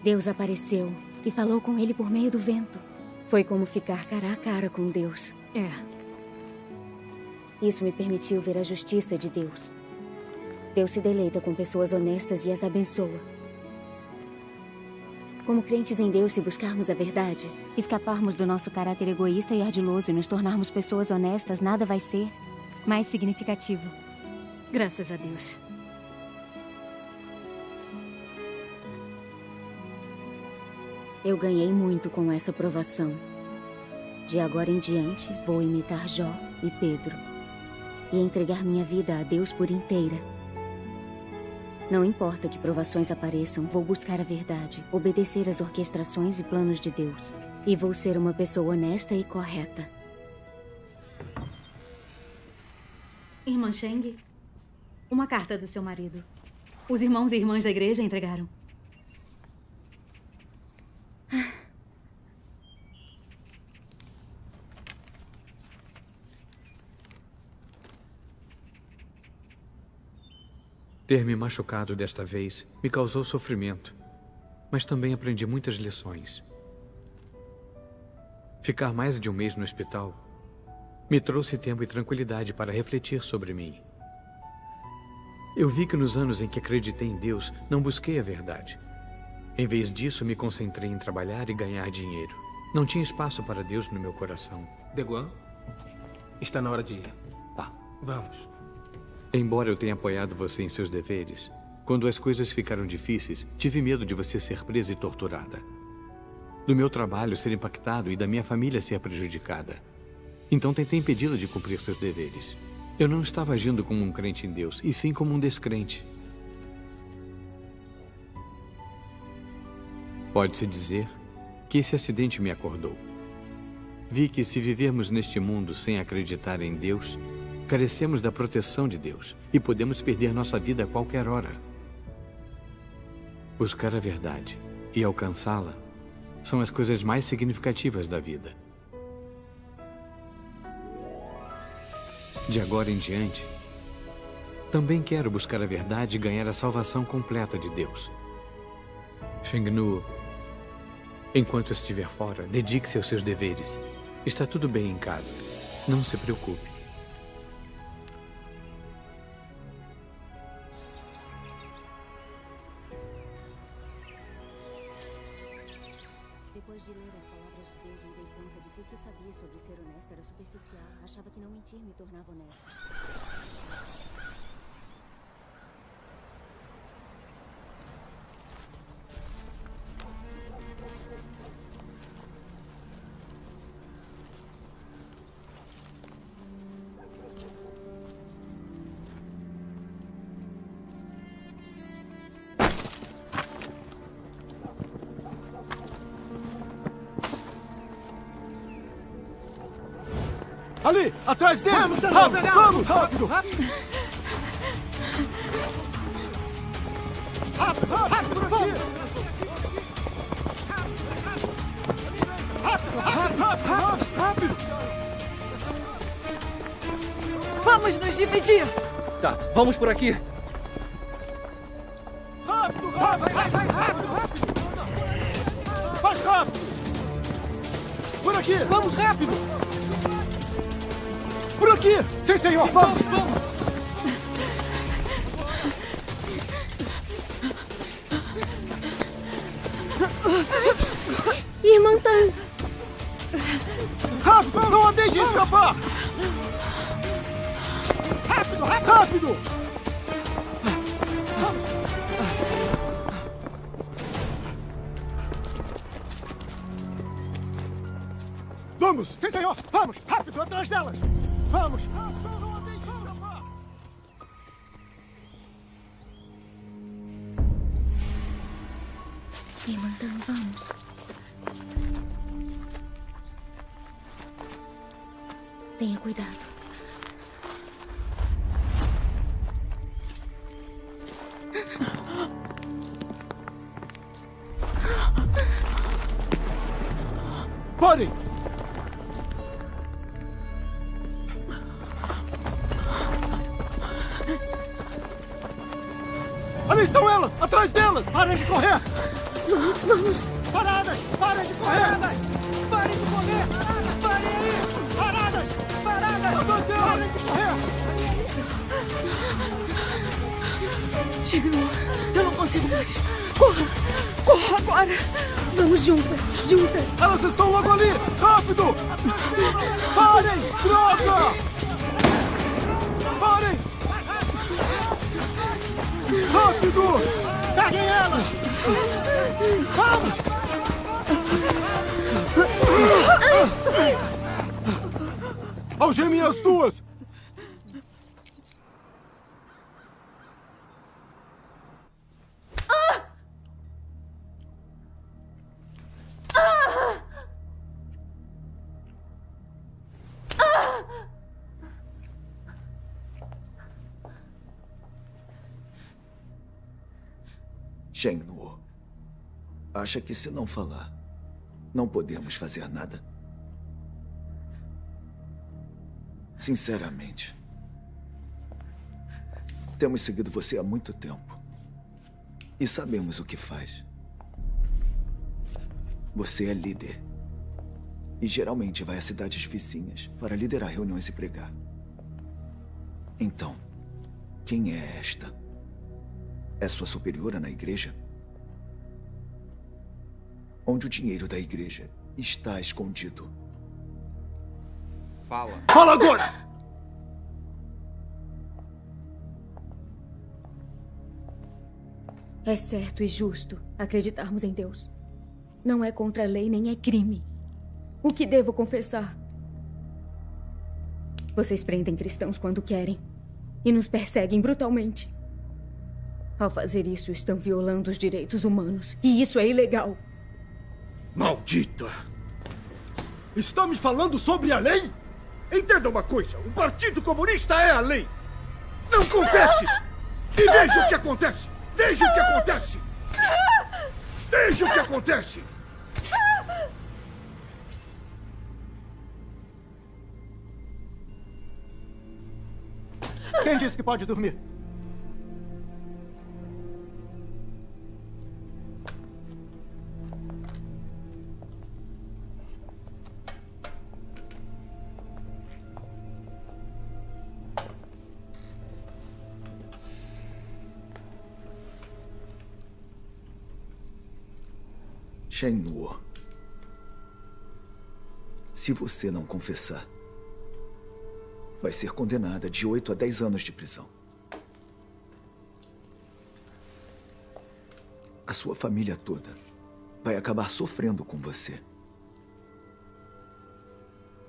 Deus apareceu e falou com ele por meio do vento. Foi como ficar cara a cara com Deus. É. Isso me permitiu ver a justiça de Deus. Deus se deleita com pessoas honestas e as abençoa. Como crentes em Deus, se buscarmos a verdade, escaparmos do nosso caráter egoísta e ardiloso e nos tornarmos pessoas honestas, nada vai ser mais significativo. Graças a Deus. Eu ganhei muito com essa provação. De agora em diante, vou imitar Jó e Pedro e entregar minha vida a Deus por inteira. Não importa que provações apareçam, vou buscar a verdade, obedecer às orquestrações e planos de Deus. E vou ser uma pessoa honesta e correta. Irmã Cheng, uma carta do seu marido. Os irmãos e irmãs da igreja entregaram. Ter me machucado desta vez me causou sofrimento, mas também aprendi muitas lições. Ficar mais de um mês no hospital me trouxe tempo e tranquilidade para refletir sobre mim. Eu vi que nos anos em que acreditei em Deus, não busquei a verdade. Em vez disso, me concentrei em trabalhar e ganhar dinheiro. Não tinha espaço para Deus no meu coração. Deguan, está na hora de ir. Tá. Vamos. Embora eu tenha apoiado você em seus deveres, quando as coisas ficaram difíceis, tive medo de você ser presa e torturada. Do meu trabalho ser impactado e da minha família ser prejudicada. Então tentei impedi-la de cumprir seus deveres. Eu não estava agindo como um crente em Deus, e sim como um descrente. Pode-se dizer que esse acidente me acordou. Vi que se vivermos neste mundo sem acreditar em Deus, carecemos da proteção de Deus e podemos perder nossa vida a qualquer hora. Buscar a verdade e alcançá-la são as coisas mais significativas da vida. De agora em diante, também quero buscar a verdade e ganhar a salvação completa de Deus. Shengnu, enquanto estiver fora, dedique-se aos seus deveres. Está tudo bem em casa. Não se preocupe. Depois de ler as palavras de Deus, me dei conta de que o que sabia sobre ser honesta era superficial. Achava que não mentir me tornava honesta. Ali! Atrás deles! Vamos, rápido! Vamos! Rápido! Rápido, Rápido! Vamos! Rápido! Vamos nos dividir! Tá, vamos por aqui! Rápido! Rápido! Mais rápido! Por aqui! Vamos rápido! Por aqui! Sim, senhor! Vamos! Irmão Tan! Rápido! Não a deixe escapar! Rápido! Rápido! Vamos! Sim, senhor! Vamos! Rápido, atrás delas! Vamos! Irmã, vamos. Tenha cuidado. Parem! Ali estão elas! Atrás delas! Parem de correr! Vamos, vamos! Paradas! Parem de correr! Paradas! Parem de correr! Parem aí! Paradas! Paradas! Atrás delas! Parem de correr! Chega, eu não consigo mais. Corra! Corra agora! Vamos juntas! Juntas! Elas estão logo ali! Rápido! Parem! Droga! Parem! Rápido! Peguem elas! Vamos! Algemem as duas! Sheng-Nuo, acha que se não falar, não podemos fazer nada? Sinceramente, temos seguido você há muito tempo e sabemos o que faz. Você é líder e geralmente vai a cidades vizinhas para liderar reuniões e pregar. Então, quem é esta? É sua superiora na igreja? Onde o dinheiro da igreja está escondido? Fala. Fala agora! É certo e justo acreditarmos em Deus. Não é contra a lei nem é crime. O que devo confessar? Vocês prendem cristãos quando querem e nos perseguem brutalmente. Ao fazer isso, estão violando os direitos humanos. E isso é ilegal. Maldita! Está me falando sobre a lei? Entenda uma coisa. O Partido Comunista é a lei. Não confesse! E veja o que acontece! Veja o que acontece! Veja o que acontece! Quem disse que pode dormir? Sheng-Nuo, se você não confessar, vai ser condenada de 8 a 10 anos de prisão. A sua família toda vai acabar sofrendo com você.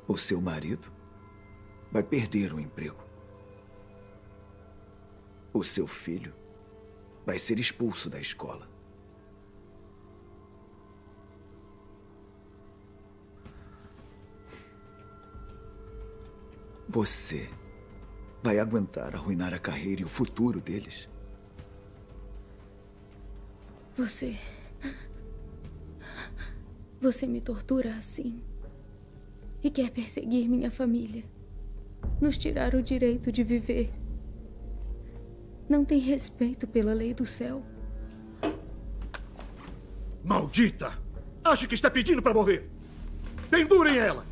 O seu marido vai perder o emprego. O seu filho vai ser expulso da escola. Você vai aguentar arruinar a carreira e o futuro deles? Você me tortura assim. E quer perseguir minha família. Nos tirar o direito de viver. Não tem respeito pela lei do céu. Maldita! Acha que está pedindo para morrer? Pendurem ela!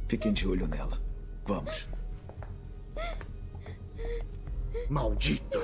Fiquem de olho nela. Vamos. Maldita!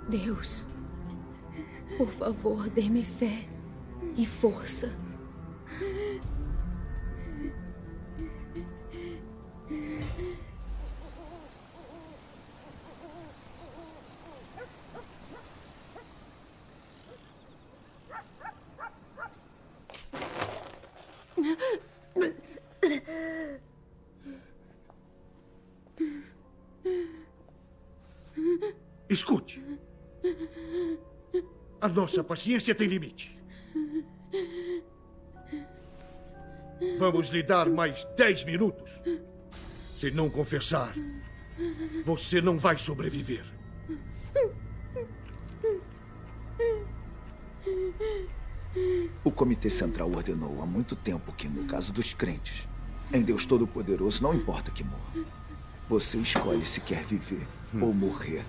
Deus, por favor, dê-me fé e força. Escute. A nossa paciência tem limite. Vamos lhe dar mais 10 minutos. Se não confessar, você não vai sobreviver. O Comitê Central ordenou há muito tempo que, no caso dos crentes, em Deus Todo-Poderoso não importa que morra. Você escolhe se quer viver ou morrer.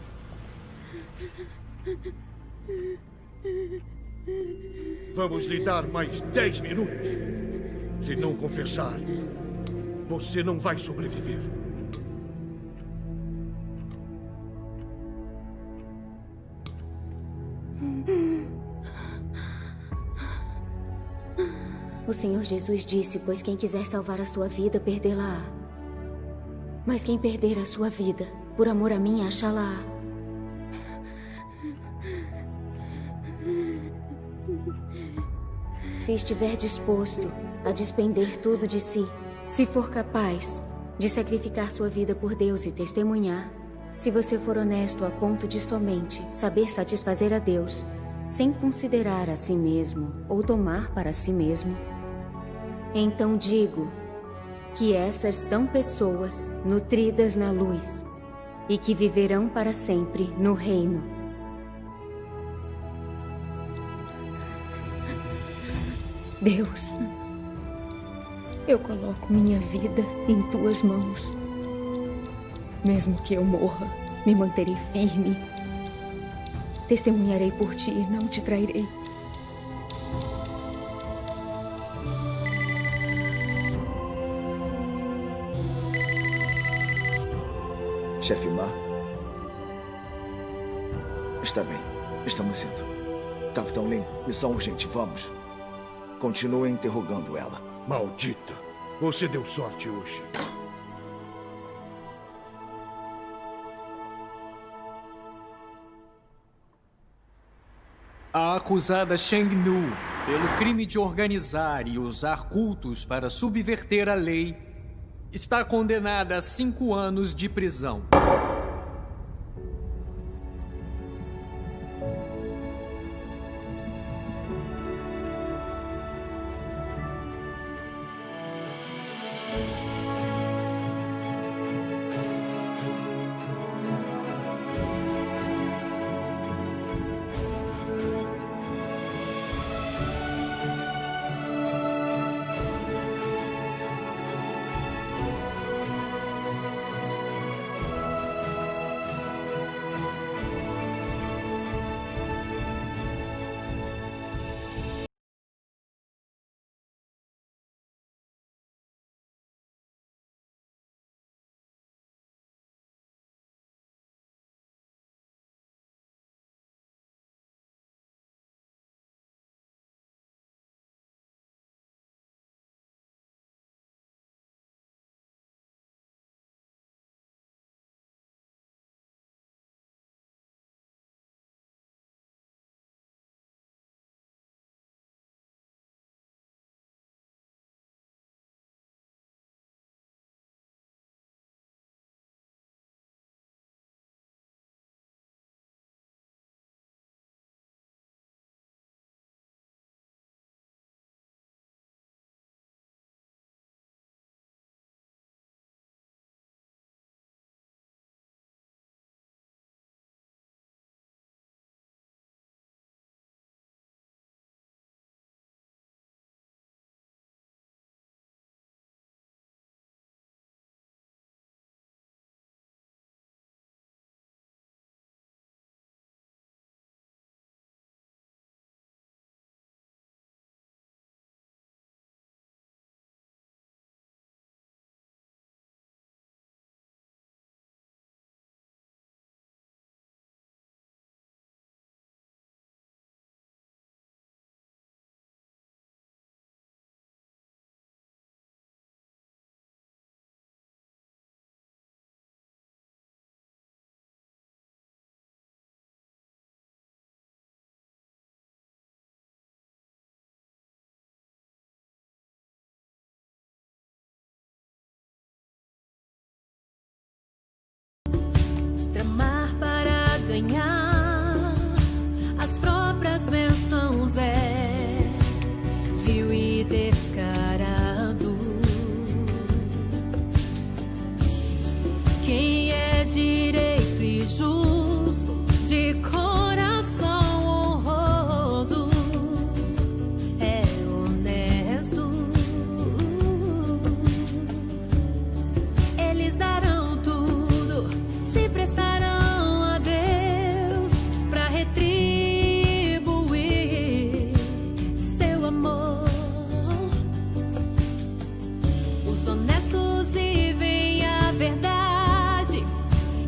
Vamos lhe dar mais 10 minutos. Se não confessar, você não vai sobreviver. O Senhor Jesus disse, pois quem quiser salvar a sua vida, perdê-la-á. Mas quem perder a sua vida, por amor a mim, achá-la-á. Se estiver disposto a despender tudo de si, se for capaz de sacrificar sua vida por Deus e testemunhar, se você for honesto a ponto de somente saber satisfazer a Deus, sem considerar a si mesmo ou tomar para si mesmo, então digo que essas são pessoas nutridas na luz e que viverão para sempre no reino. Deus, eu coloco minha vida em tuas mãos. Mesmo que eu morra, me manterei firme. Testemunharei por ti e não te trairei. Chefe Ma? Está bem. Estamos indo. Capitão Lin, missão urgente. Vamos. Continue interrogando ela. Maldita! Você deu sorte hoje. A acusada Sheng Nu, pelo crime de organizar e usar cultos para subverter a lei, está condenada a 5 anos de prisão. tramar para ganhar as próprias bênçãos vil e descarado. Quem é direito e justo, de coração honroso, é honesto. Eles darão tudo, se prestarão a Deus para retribuir seu amor. Os honestos vivem a verdade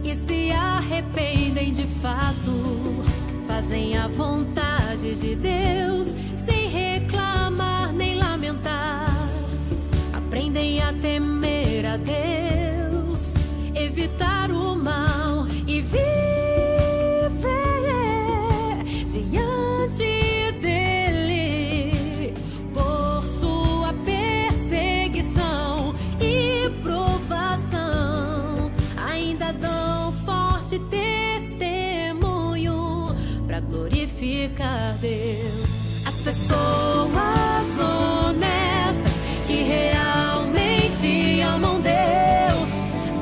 e se arrependem de fato, fazem a vontade de Deus sem reclamar nem lamentar. Aprendem a temer a Deus, evitar o mal e viver diante dele. Por sua perseguição e provação, ainda dão forte testemunho para glorificar Deus. As pessoas honestas que realmente amam Deus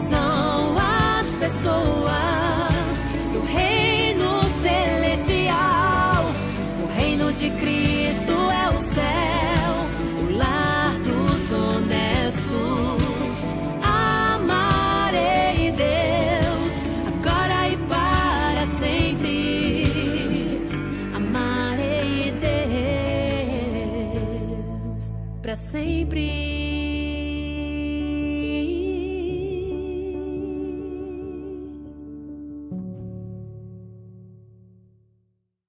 são as pessoas do reino celestial. O reino de Cristo é o céu, o lar dos honestos. Amarei Deus agora e para sempre. Amarei Deus para sempre.